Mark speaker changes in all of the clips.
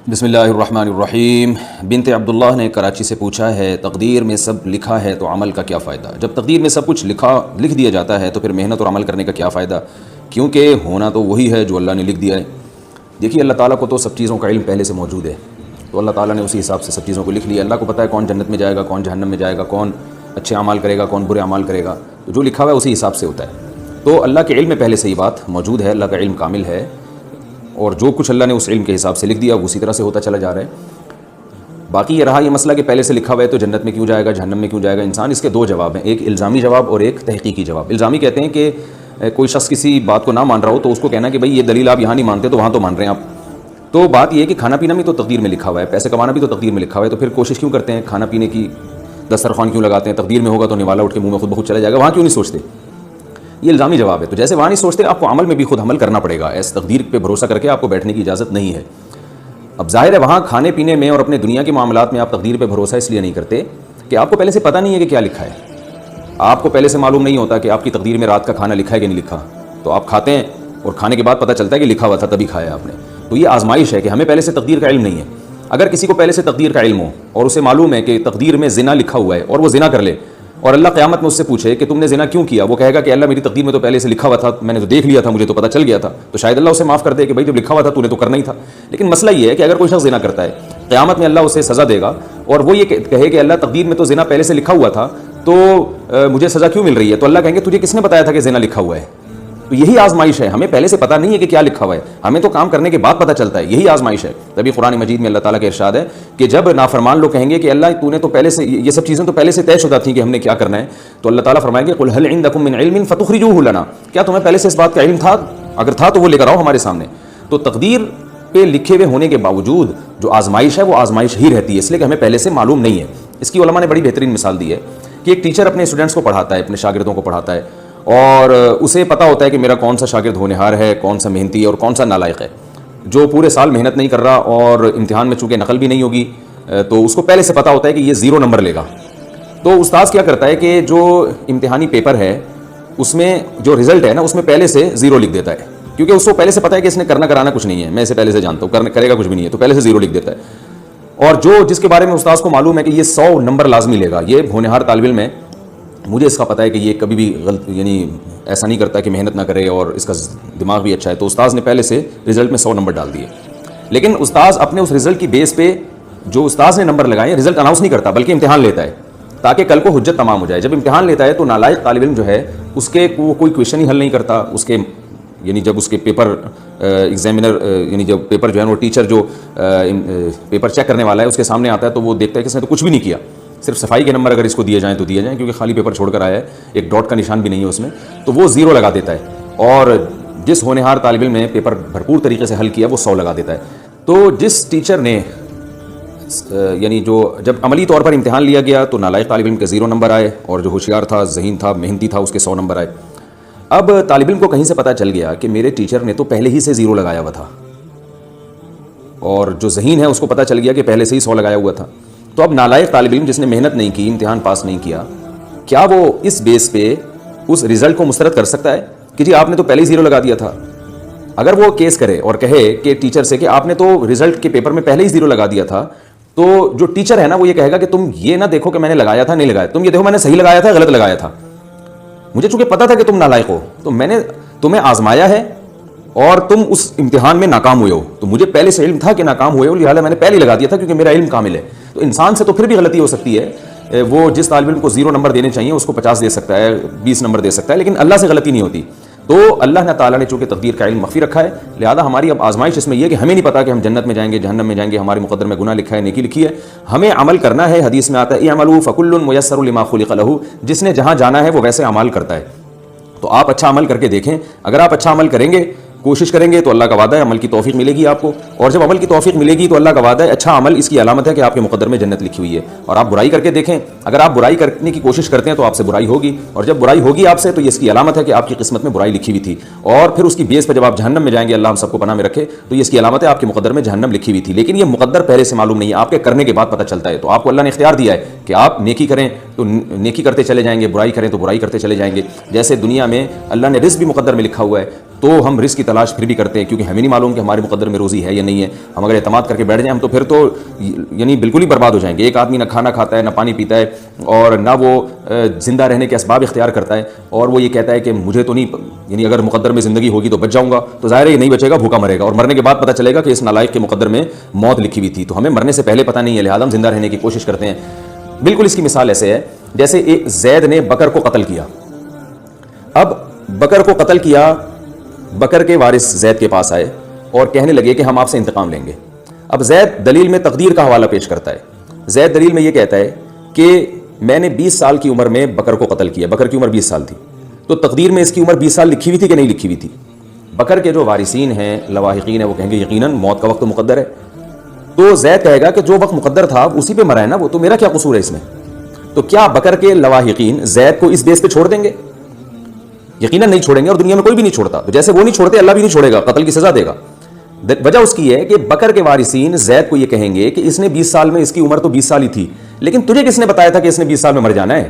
Speaker 1: بسم اللہ الرحمن الرحیم۔ بنت عبداللہ نے کراچی سے پوچھا ہے، تقدیر میں سب لکھا ہے تو عمل کا کیا فائدہ؟ جب تقدیر میں سب کچھ لکھ دیا جاتا ہے تو پھر محنت اور عمل کرنے کا کیا فائدہ، کیونکہ ہونا تو وہی ہے جو اللہ نے لکھ دیا ہے۔ دیکھیے، اللہ تعالیٰ کو تو سب چیزوں کا علم پہلے سے موجود ہے، تو اللہ تعالیٰ نے اسی حساب سے سب چیزوں کو لکھ لیا۔ اللہ کو پتہ ہے کون جنت میں جائے گا، کون جہنم میں جائے گا، کون اچھے اعمال کرے گا، کون برے اعمال کرے گا، تو جو لکھا ہوا ہے اسی حساب سے ہوتا ہے۔ تو اللہ کے علم میں پہلے سے ہی بات موجود ہے، اللہ کا علم کامل ہے، اور جو کچھ اللہ نے اس علم کے حساب سے لکھ دیا وہ اسی طرح سے ہوتا چلا جا رہا ہے۔ باقی یہ رہا یہ مسئلہ کہ پہلے سے لکھا ہوا ہے تو جنت میں کیوں جائے گا، جہنم میں کیوں جائے گا انسان، اس کے دو جواب ہیں، ایک الزامی جواب اور ایک تحقیقی جواب۔ الزامی کہتے ہیں کہ کوئی شخص کسی بات کو نہ مان رہا ہو تو اس کو کہنا کہ بھائی یہ دلیل آپ یہاں نہیں مانتے تو وہاں تو مان رہے ہیں آپ۔ تو بات یہ ہے کہ کھانا پینا بھی تو تقدیر میں لکھا ہوا ہے، پیسے کمانا بھی تو تقدیر میں لکھا ہوا ہے، تو پھر کوشش کیوں کرتے ہیں کھانا پینے کی، دسترخوان کیوں لگاتے ہیں؟ تقدیر میں ہوگا تو نوالا اٹھ کے منہ میں خود بخود چلا جائے گا، وہاں کیوں نہیں سوچتے؟ یہ الزامی جواب ہے۔ تو جیسے وہاں نہیں سوچتے، آپ کو عمل میں بھی خود عمل کرنا پڑے گا، ایس تقدیر پہ بھروسہ کر کے آپ کو بیٹھنے کی اجازت نہیں ہے۔ اب ظاہر ہے وہاں کھانے پینے میں اور اپنے دنیا کے معاملات میں آپ تقدیر پہ بھروسہ اس لیے نہیں کرتے کہ آپ کو پہلے سے پتہ نہیں ہے کہ کیا لکھا ہے، آپ کو پہلے سے معلوم نہیں ہوتا کہ آپ کی تقدیر میں رات کا کھانا لکھا ہے کہ نہیں لکھا، تو آپ کھاتے ہیں اور کھانے کے بعد پتہ چلتا ہے کہ لکھا ہوا تھا تبھی کھایا آپ نے۔ تو یہ آزمائش ہے کہ ہمیں پہلے سے تقدیر کا علم نہیں ہے۔ اگر کسی کو پہلے سے تقدیر کا علم ہو اور اسے معلوم ہے کہ تقدیر میں زنا لکھا ہوا ہے اور وہ زنا کر لے، اور اللہ قیامت میں اس سے پوچھے کہ تم نے زنا کیوں کیا، وہ کہے گا کہ اللہ میری تقدیر میں تو پہلے سے لکھا ہوا تھا، میں نے تو دیکھ لیا تھا، مجھے تو پتہ چل گیا تھا، تو شاید اللہ اسے معاف کر دے کہ بھائی جب لکھا ہوا تھا تو نے تو کرنا ہی تھا۔ لیکن مسئلہ یہ ہے کہ اگر کوئی شخص زنا کرتا ہے، قیامت میں اللہ اسے سزا دے گا اور وہ یہ کہے کہ اللہ تقدیر میں تو زنا پہلے سے لکھا ہوا تھا تو مجھے سزا کیوں مل رہی ہے؟ تو اللہ کہیں گے تجھے کس نے بتایا تھا کہ زنا لکھا ہوا ہے؟ تو یہی آزمائش ہے، ہمیں پہلے سے پتہ نہیں ہے کہ کیا لکھا ہوا ہے، ہمیں تو کام کرنے کے بعد پتہ چلتا ہے، یہی آزمائش ہے۔ تبھی قرآن مجید میں اللہ تعالیٰ کا ارشاد ہے کہ جب نافرمان لوگ کہیں گے کہ اللہ تو نے تو پہلے سے یہ سب چیزیں تو پہلے سے طے شدہ تھیں کہ ہم نے کیا کرنا ہے، تو اللہ تعالیٰ فرمائیں گے قل هل عندکم من علم فتخرجوه لنا، کیا تمہیں پہلے سے اس بات کا علم تھا؟ اگر تھا تو وہ لے کر آؤ ہمارے سامنے۔ تو تقدیر پہ لکھے ہوئے ہونے کے باوجود جو آزمائش ہے وہ آزمائش ہی رہتی ہے، اس لیے کہ ہمیں پہلے سے معلوم نہیں ہے۔ اس کی علماء نے بڑی بہترین مثال دی ہے کہ ایک ٹیچر اپنے اسٹوڈنٹس کو پڑھاتا ہے، اپنے شاگردوں کو پڑھاتا ہے، اور اسے پتہ ہوتا ہے کہ میرا کون سا شاگرد ہونہار ہے، کون سا محنتی ہے اور کون سا نالائق ہے، جو پورے سال محنت نہیں کر رہا اور امتحان میں چونکہ نقل بھی نہیں ہوگی تو اس کو پہلے سے پتہ ہوتا ہے کہ یہ 0 نمبر لے گا۔ تو استاذ کیا کرتا ہے کہ جو امتحانی پیپر ہے اس میں جو رزلٹ ہے نا اس میں پہلے سے 0 لکھ دیتا ہے، کیونکہ اس کو پہلے سے پتہ ہے کہ اس نے کرنا کرانا کچھ نہیں ہے، میں اسے پہلے سے جانتا ہوں کرے گا کچھ بھی نہیں ہے، تو پہلے سے 0 لکھ دیتا ہے۔ اور جس کے بارے میں استاذ کو معلوم ہے کہ یہ 100 نمبر لازمی لے گا، یہ ہونہار طالب علم ہے، مجھے اس کا پتہ ہے کہ یہ کبھی بھی غلط یعنی ایسا نہیں کرتا کہ محنت نہ کرے اور اس کا دماغ بھی اچھا ہے، تو استاذ نے پہلے سے رزلٹ میں 100 نمبر ڈال دیے۔ لیکن استاذ اپنے اس رزلٹ کی بیس پہ جو استاذ نے نمبر لگائے رزلٹ اناؤنس نہیں کرتا بلکہ امتحان لیتا ہے تاکہ کل کو حجت تمام ہو جائے۔ جب امتحان لیتا ہے تو نالائق طالب علم جو ہے اس کے وہ کوئی کویشچن ہی حل نہیں کرتا، اس کے یعنی جب اس کے پیپر ایگزامینر یعنی جب پیپر جو ہے وہ ٹیچر جو پیپر چیک کرنے والا ہے اس کے سامنے آتا ہے تو وہ دیکھتا ہے کہ اس نے تو کچھ بھی نہیں کیا، صرف صفائی کے نمبر اگر اس کو دیے جائیں تو دیے جائیں، کیونکہ خالی پیپر چھوڑ کر آیا ہے، ایک ڈاٹ کا نشان بھی نہیں ہے اس میں، تو وہ 0 لگا دیتا ہے، اور جس ہونہار طالب علم نے پیپر بھرپور طریقے سے حل کیا وہ 100 لگا دیتا ہے۔ تو جس ٹیچر نے یعنی جو جب عملی طور پر امتحان لیا گیا تو نالائق طالب علم کے 0 نمبر آئے، اور جو ہوشیار تھا، ذہین تھا، محنتی تھا، اس کے 100 نمبر آئے۔ اب طالب علم کو کہیں سے پتہ چل گیا کہ میرے ٹیچر نے تو پہلے ہی سے 0 لگایا ہوا تھا، اور جو ذہین ہے اس کو پتہ چل گیا کہ پہلے سے ہی 100 لگایا ہوا تھا۔ تو اب نالائق طالب علم جس نے محنت نہیں کی، امتحان پاس نہیں کیا، کیا وہ اس بیس پہ اس رزلٹ کو مسترد کر سکتا ہے کہ جی آپ نے تو پہلے ہی 0 لگا دیا تھا؟ اگر وہ کیس کرے اور کہے کہ ٹیچر سے کہ آپ نے تو رزلٹ کے پیپر میں پہلے ہی 0 لگا دیا تھا، تو جو ٹیچر ہے نا وہ یہ کہے گا کہ تم یہ نہ دیکھو کہ میں نے لگایا تھا نہیں لگایا، تم یہ دیکھو میں نے صحیح لگایا تھا غلط لگایا تھا، مجھے چونکہ پتا تھا کہ تم نالائق ہو تو میں نے تمہیں آزمایا ہے اور تم اس امتحان میں ناکام ہوئے ہو، تو مجھے پہلے سے علم تھا کہ ناکام ہوئے ہو، لہٰذا میں نے پہلے ہی لگا دیا تھا کیونکہ میرا علم کامل ہے۔ تو انسان سے تو پھر بھی غلطی ہو سکتی ہے، وہ جس طالب علم کو 0 نمبر دینے چاہیے اس کو 50 دے سکتا ہے، 20 نمبر دے سکتا ہے، لیکن اللہ سے غلطی نہیں ہوتی۔ تو اللہ تعالیٰ نے چونکہ تقدیر کا علم مخفی رکھا ہے، لہذا ہماری اب آزمائش اس میں یہ ہے کہ ہمیں نہیں پتا کہ ہم جنت میں جائیں گے جہنم میں جائیں گے، ہمارے مقدر میں گناہ لکھا ہے نیکی لکھی ہے، ہمیں عمل کرنا ہے۔ حدیث میں آتا ہے اعملوا فکل میسر لما خلق لہ، جس نے جہاں جانا ہے وہ ویسے اعمال کرتا ہے۔ تو آپ اچھا عمل کر کے دیکھیں، اگر آپ اچھا عمل کریں گے، کوشش کریں گے تو اللہ کا وعدہ ہے عمل کی توفیق ملے گی آپ کو، اور جب عمل کی توفیق ملے گی تو اللہ کا وعدہ ہے اچھا عمل اس کی علامت ہے کہ آپ کے مقدر میں جنت لکھی ہوئی ہے۔ اور آپ برائی کر کے دیکھیں، اگر آپ برائی کرنے کی کوشش کرتے ہیں تو آپ سے برائی ہوگی، اور جب برائی ہوگی آپ سے تو یہ اس کی علامت ہے کہ آپ کی قسمت میں برائی لکھی ہوئی تھی، اور پھر اس کی بیس پہ جب آپ جہنم میں جائیں گے، اللہ ہم سب کو پناہ میں رکھے، تو یہ اس کی علامت ہے آپ کے مقدر میں جہنم لکھی ہوئی تھی، لیکن یہ مقدر پہلے سے معلوم نہیں ہے، آپ کے کرنے کے بعد پتہ چلتا ہے۔ تو آپ کو اللہ نے اختیار دیا ہے کہ آپ نیکی کریں تو نیکی کرتے چلے جائیں گے، برائی کریں تو برائی کرتے چلے جائیں گے۔ جیسے دنیا میں اللہ نے رزق بھی مقدر میں لکھا ہوا ہے، تو ہم رزق کی تلاش پھر بھی کرتے ہیں، کیونکہ ہمیں نہیں معلوم کہ ہمارے مقدر میں روزی ہے یا نہیں ہے. ہم اگر اعتماد کر کے بیٹھ جائیں ہم تو پھر تو یعنی بالکل ہی برباد ہو جائیں گے. ایک آدمی نہ کھانا کھاتا ہے، نہ پانی پیتا ہے، اور نہ وہ زندہ رہنے کے اسباب اختیار کرتا ہے، اور وہ یہ کہتا ہے کہ مجھے تو نہیں، یعنی اگر مقدر میں زندگی ہوگی تو بچ جاؤں گا. تو ظاہر ہے یہ نہیں بچے گا، بھوکا مرے گا، اور مرنے کے بعد پتہ چلے گا کہ اس نالائق کے مقدر میں موت لکھی ہوئی تھی. تو ہمیں مرنے سے پہلے پتہ نہیں ہے، لہٰذا ہم زندہ رہنے کی کوشش کرتے ہیں. بالکل اس کی مثال ایسے ہے جیسے ایک زید نے بکر کو قتل کیا. اب بکر کو قتل کیا، بکر کے وارث زید کے پاس آئے اور کہنے لگے کہ ہم آپ سے انتقام لیں گے. اب زید دلیل میں تقدیر کا حوالہ پیش کرتا ہے. زید دلیل میں یہ کہتا ہے کہ میں نے 20 سال کی عمر میں بکر کو قتل کیا. بکر کی عمر 20 سال تھی، تو تقدیر میں اس کی عمر 20 سال لکھی ہوئی تھی کہ نہیں لکھی ہوئی تھی؟ بکر کے جو وارثین ہیں، لواحقین ہیں، وہ کہیں گے یقیناً موت کا وقت تو مقدر ہے. تو زید کہے گا کہ جو وقت مقدر تھا اسی پہ مرا ہے نا وہ، تو میرا کیا قصور ہے اس میں؟ تو کیا بکر کے لواحقین زید کو اس بیس پہ چھوڑ دیں گے؟ یقیناً نہیں چھوڑیں گے، اور دنیا میں کوئی بھی نہیں چھوڑتا. تو جیسے وہ نہیں چھوڑتے، اللہ بھی نہیں چھوڑے گا، قتل کی سزا دے گا. وجہ اس کی ہے کہ بکر کے وارثین زید کو یہ کہیں گے کہ اس نے 20 سال میں، اس کی عمر تو 20 سال ہی تھی، لیکن تجھے کس نے بتایا تھا کہ اس نے 20 سال میں مر جانا ہے؟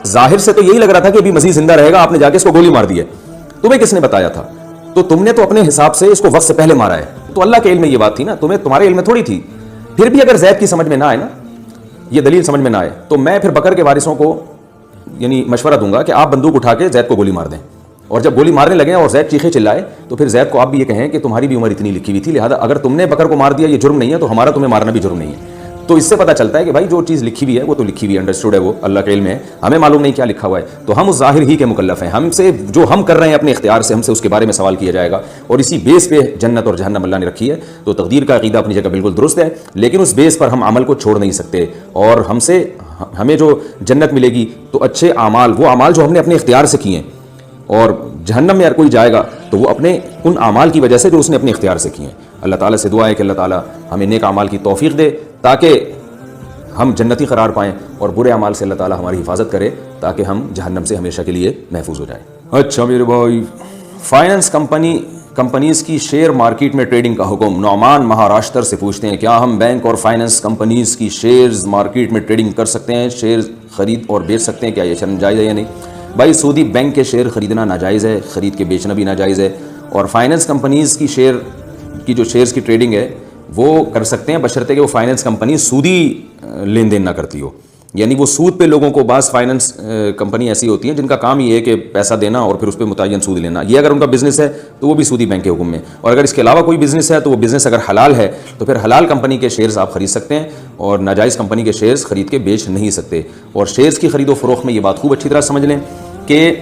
Speaker 1: ظاہر سے تو یہی لگ رہا تھا کہ ابھی مزید زندہ رہے گا، آپ نے جا کے اس کو گولی مار دی ہے. تمہیں کس نے بتایا تھا؟ تو تم نے تو اپنے حساب سے اس کو وقت سے پہلے مارا ہے. تو اللہ کے علم میں یہ بات تھی نا، تمہارے علم میں تھوڑی تھی. پھر بھی اگر زید کی سمجھ میں نہ آئے نا، یہ دلیل سمجھ میں نہ آئے، تو میں پھر بکر کے وارثوں کو یعنی مشورہ دوں گا کہ آپ بندوق اٹھا کے زید کو گولی مار دیں. اور جب گولی مارنے لگے اور زید چیخے چلائے تو پھر زید کو آپ بھی یہ کہیں کہ تمہاری بھی عمر اتنی لکھی ہوئی تھی، لہذا اگر تم نے بکر کو مار دیا یہ جرم نہیں ہے، تو ہمارا تمہیں مارنا بھی جرم نہیں ہے. تو اس سے پتہ چلتا ہے کہ بھائی جو چیز لکھی ہوئی ہے وہ تو لکھی ہوئی ہے، انڈرسٹوڈ ہے، وہ اللہ کے علم ہے، ہمیں معلوم نہیں کیا لکھا ہوا ہے. تو ہم اس ظاہر ہی کے مکلف ہیں. ہم سے جو ہم کر رہے ہیں اپنے اختیار سے، ہم سے اس کے بارے میں سوال کیا جائے گا، اور اسی بیس پہ جنت اور جہنم اللہ نے رکھی ہے. تو تقدیر کا عقیدہ اپنی جگہ بالکل درست ہے، لیکن اس بیس پر ہم عمل کو چھوڑ نہیں سکتے. اور ہمیں جو جنت ملے گی تو اچھے اعمال، وہ اعمال جو ہم نے اپنے اختیار سے کیے ہیں، اور جہنم میں اگر کوئی جائے گا تو وہ اپنے ان اعمال کی وجہ سے جو اس نے اپنے اختیار سے کیے ہیں. اللہ تعالیٰ سے دعا ہے کہ اللہ تعالیٰ ہمیں نیک اعمال کی توفیق دے تاکہ ہم جنتی قرار پائیں، اور برے اعمال سے اللہ تعالیٰ ہماری حفاظت کرے تاکہ ہم جہنم سے ہمیشہ کے لیے محفوظ ہو جائیں. اچھا میرے بھائی، فائنانس کمپنیز کی شیئر مارکیٹ میں ٹریڈنگ کا حکم. نعمان مہاراشٹر سے پوچھتے ہیں کیا ہم بینک اور فائنانس کمپنیز کی شیئرز مارکیٹ میں ٹریڈنگ کر سکتے ہیں؟ شیئر خرید اور بیچ سکتے ہیں؟ کیا یہ جائز ہے یا نہیں؟ بھائی سودی بینک کے شیئر خریدنا ناجائز ہے، خرید کے بیچنا بھی ناجائز ہے. اور فائنانس کمپنیز کی جو شیئرز کی ٹریڈنگ ہے وہ کر سکتے ہیں، بشرطے کہ وہ فائنانس کمپنی سودی لین دین نہ کرتی ہو. یعنی وہ سود پہ لوگوں کو، بعض فائنانس کمپنی ایسی ہوتی ہیں جن کا کام یہ ہے کہ پیسہ دینا اور پھر اس پہ متعین سود لینا. یہ اگر ان کا بزنس ہے تو وہ بھی سودی بینک کے حکم میں. اور اگر اس کے علاوہ کوئی بزنس ہے تو وہ بزنس اگر حلال ہے تو پھر حلال کمپنی کے شیئرز آپ خرید سکتے ہیں، اور ناجائز کمپنی کے شیئرز خرید کے بیچ نہیں سکتے. اور شیئرز کی خرید و فروخت میں یہ بات خوب اچھی طرح سمجھ لیں کہ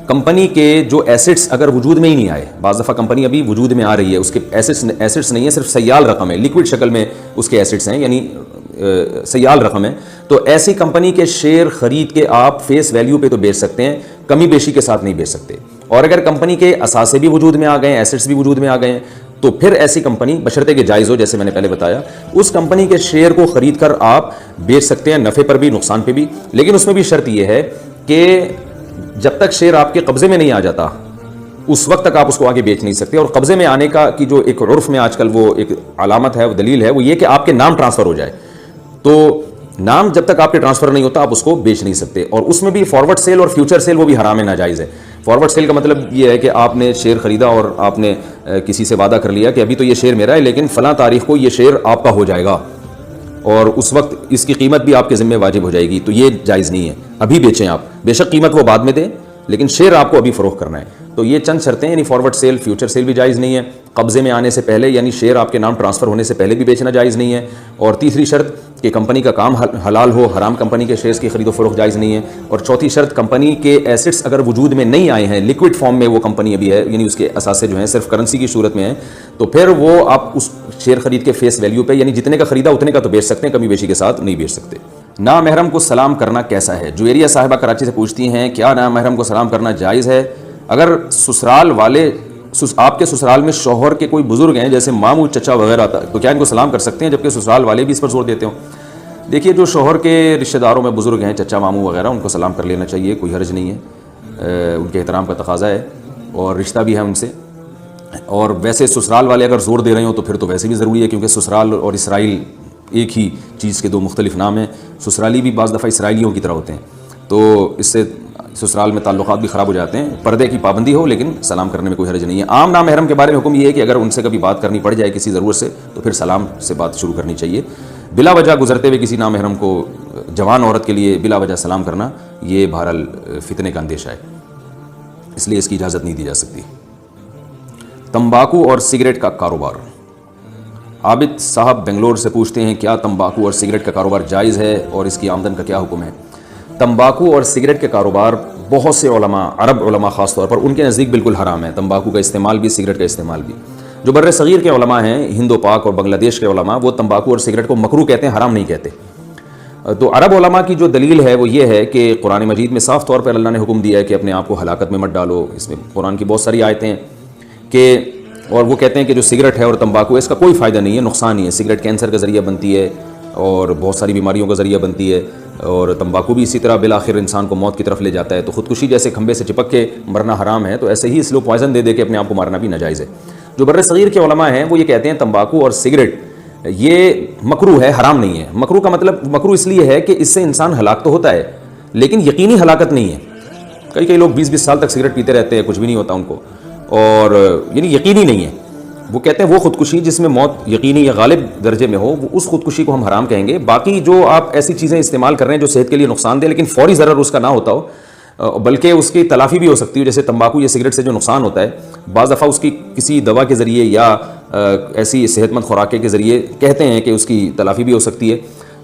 Speaker 1: کمپنی کے جو ایسٹس اگر وجود میں ہی نہیں آئے، بعض دفعہ کمپنی ابھی وجود میں آ رہی ہے، اس کے ایسٹس نہیں ہیں، صرف سیال رقم ہے، لیکوڈ شکل میں اس کے ایسٹس ہیں، یعنی سیال رقم ہے، تو ایسی کمپنی کے شیئر خرید کے آپ فیس ویلیو پہ تو بیچ سکتے ہیں، کمی بیشی کے ساتھ نہیں بیچ سکتے. اور اگر کمپنی کے اثاثے بھی وجود میں آ گئے ہیں، ایسٹس بھی وجود میں آ گئے ہیں، تو پھر ایسی کمپنی بشرطے کہ جائز ہو، جیسے میں نے پہلے بتایا، اس کمپنی کے شیئر کو خرید کر آپ بیچ سکتے ہیں، نفع پر بھی نقصان پہ بھی. لیکن اس میں بھی شرط یہ ہے کہ جب تک شیئر آپ کے قبضے میں نہیں آ جاتا اس وقت تک آپ اس کو آگے بیچ نہیں سکتے. اور قبضے میں آنے کا کی جو ایک عرف میں آج کل وہ ایک علامت ہے، وہ دلیل ہے، وہ یہ کہ آپ کے نام ٹرانسفر ہو جائے. تو نام جب تک آپ کے ٹرانسفر نہیں ہوتا آپ اس کو بیچ نہیں سکتے. اور اس میں بھی فارورڈ سیل اور فیوچر سیل وہ بھی حرام ہے، ناجائز ہے. فارورڈ سیل کا مطلب یہ ہے کہ آپ نے شیئر خریدا اور آپ نے کسی سے وعدہ کر لیا کہ ابھی تو یہ شیئر میرا ہے لیکن فلاں تاریخ کو یہ شیئر آپ کا ہو جائے گا، اور اس وقت اس کی قیمت بھی آپ کے ذمہ واجب ہو جائے گی. تو یہ جائز نہیں ہے، ابھی بیچیں آپ، بے شک قیمت وہ بعد میں دیں لیکن شیئر آپ کو ابھی فروخت کرنا ہے. تو یہ چند شرطیں، یعنی فارورڈ سیل، فیوچر سیل بھی جائز نہیں ہے، قبضے میں آنے سے پہلے یعنی شیئر آپ کے نام ٹرانسفر ہونے سے پہلے بھی بیچنا جائز نہیں ہے. اور تیسری شرط کہ کمپنی کا کام حلال ہو، حرام کمپنی کے شیئرز کی خرید و فروخت جائز نہیں ہے. اور چوتھی شرط، کمپنی کے ایسٹس اگر وجود میں نہیں آئے ہیں، لیکوڈ فارم میں وہ کمپنی ابھی ہے، یعنی اس کے اثاثے جو ہیں صرف کرنسی کی صورت میں ہیں، تو پھر وہ آپ اس شیئر خرید کے فیس ویلیو پہ، یعنی جتنے کا خریدا اتنے کا تو بیچ سکتے ہیں، کمی بیشی کے ساتھ نہیں بیچ سکتے. نامحرم کو سلام کرنا کیسا ہے؟ جویریہ صاحبہ کراچی سے پوچھتی ہیں کیا نامحرم کو سلام کرنا جائز ہے؟ اگر سسرال والے، آپ کے سسرال میں شوہر کے کوئی بزرگ ہیں جیسے ماموں، چچا وغیرہ، تو کیا ان کو سلام کر سکتے ہیں جبکہ سسرال والے بھی اس پر زور دیتے ہوں؟ دیکھیے، جو شوہر کے رشتہ داروں میں بزرگ ہیں، چچا ماموں وغیرہ، ان کو سلام کر لینا چاہیے، کوئی حرج نہیں ہے، ان کے احترام کا تقاضا ہے اور رشتہ بھی ہے ان سے. اور ویسے سسرال والے اگر زور دے رہے ہوں تو پھر تو ویسے بھی ضروری ہے، کیونکہ سسرال اور اسرائیل ایک ہی چیز کے دو مختلف نام ہیں. سسرالی بھی بعض دفعہ اسرائیلیوں کی طرح ہوتے ہیں، تو اس سے سسرال میں تعلقات بھی خراب ہو جاتے ہیں. پردے کی پابندی ہو لیکن سلام کرنے میں کوئی حرج نہیں ہے. عام نامحرم کے بارے میں حکم یہ ہے کہ اگر ان سے کبھی بات کرنی پڑ جائے کسی ضرورت سے تو پھر سلام سے بات شروع کرنی چاہیے. بلا وجہ گزرتے ہوئے کسی نامحرم کو جوان عورت کے لیے بلا وجہ سلام کرنا یہ بہرحال فتنے کا اندیشہ ہے, اس لیے اس کی اجازت نہیں دی جا سکتی. تمباکو اور سگریٹ کا کاروبار. عابد صاحب بنگلور سے پوچھتے ہیں کیا تمباکو اور سگریٹ کا کاروبار جائز ہے اور اس کی آمدن کا کیا حکم ہے؟ تمباکو اور سگریٹ کے کاروبار بہت سے علماء, عرب علماء خاص طور پر, ان کے نزدیک بالکل حرام ہے. تمباکو کا استعمال بھی, سگریٹ کا استعمال بھی. جو بر صغیر کے علماء ہیں, ہند و پاک اور بنگلہ دیش کے علماء, وہ تمباکو اور سگریٹ کو مکروہ کہتے ہیں, حرام نہیں کہتے. تو عرب علماء کی جو دلیل ہے وہ یہ ہے کہ قرآن مجید میں صاف طور پر اللہ نے حکم دیا ہے کہ اپنے آپ کو ہلاکت میں مت ڈالو. اس میں قرآن کی بہت ساری آیتیں ہیں کہ, اور وہ کہتے ہیں کہ جو سگریٹ ہے اور تمباکو اس کا کوئی فائدہ نہیں ہے, نقصان ہی ہے. سگریٹ کینسر کا ذریعہ بنتی ہے اور بہت ساری بیماریوں کا ذریعہ بنتی ہے, اور تمباکو بھی اسی طرح بالآخر انسان کو موت کی طرف لے جاتا ہے. تو خودکشی جیسے کھمبے سے چپک کے مرنا حرام ہے, تو ایسے ہی اس لوگ پوائزن دے کے اپنے آپ کو مارنا بھی ناجائز ہے. جو بر صغیر کے علماء ہیں وہ یہ کہتے ہیں تمباکو اور سگریٹ یہ مکروہ ہے, حرام نہیں ہے. مکروہ کا مطلب, مکروہ اس لیے ہے کہ اس سے انسان ہلاک تو ہوتا ہے لیکن یقینی ہلاکت نہیں ہے. کئی لوگ 20 سال تک سگریٹ پیتے رہتے ہیں, کچھ بھی نہیں ہوتا ان کو, اور یعنی یقینی نہیں ہے. وہ کہتے ہیں وہ خودکشی جس میں موت یقینی یا غالب درجے میں ہو, وہ اس خودکشی کو ہم حرام کہیں گے. باقی جو آپ ایسی چیزیں استعمال کر رہے ہیں جو صحت کے لیے نقصان دہ لیکن فوری ضرر اس کا نہ ہوتا ہو, بلکہ اس کی تلافی بھی ہو سکتی ہے, جیسے تمباکو یا سگریٹ سے جو نقصان ہوتا ہے بعض دفعہ اس کی کسی دوا کے ذریعے یا ایسی صحت مند خوراک کے ذریعے کہتے ہیں کہ اس کی تلافی بھی ہو سکتی ہے.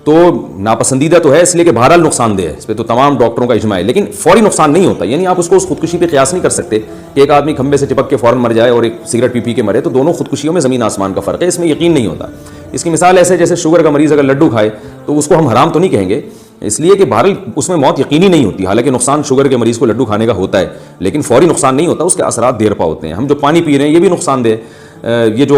Speaker 1: تو ناپسندیدہ تو ہے اس لیے کہ بہرحال نقصان دہ ہے, اس پہ تو تمام ڈاکٹروں کا اجماع ہے, لیکن فوری نقصان نہیں ہوتا. یعنی آپ اس کو اس خودکشی پہ قیاس نہیں کر سکتے کہ ایک آدمی کھمبے سے چپک کے فوراً مر جائے اور ایک سگریٹ پی کے مرے, تو دونوں خودکشیوں میں زمین آسمان کا فرق ہے, اس میں یقین نہیں ہوتا. اس کی مثال ایسے جیسے شوگر کا مریض اگر لڈو کھائے تو اس کو ہم حرام تو نہیں کہیں گے, اس لیے کہ بہرحال اس میں موت یقینی نہیں ہوتی. حالانکہ نقصان شوگر کے مریض کو لڈو کھانے کا ہوتا ہے لیکن فوری نقصان نہیں ہوتا, اس کے اثرات دیر پا ہوتے ہیں. ہم جو پانی پی رہے ہیں یہ بھی نقصان دہ, یہ جو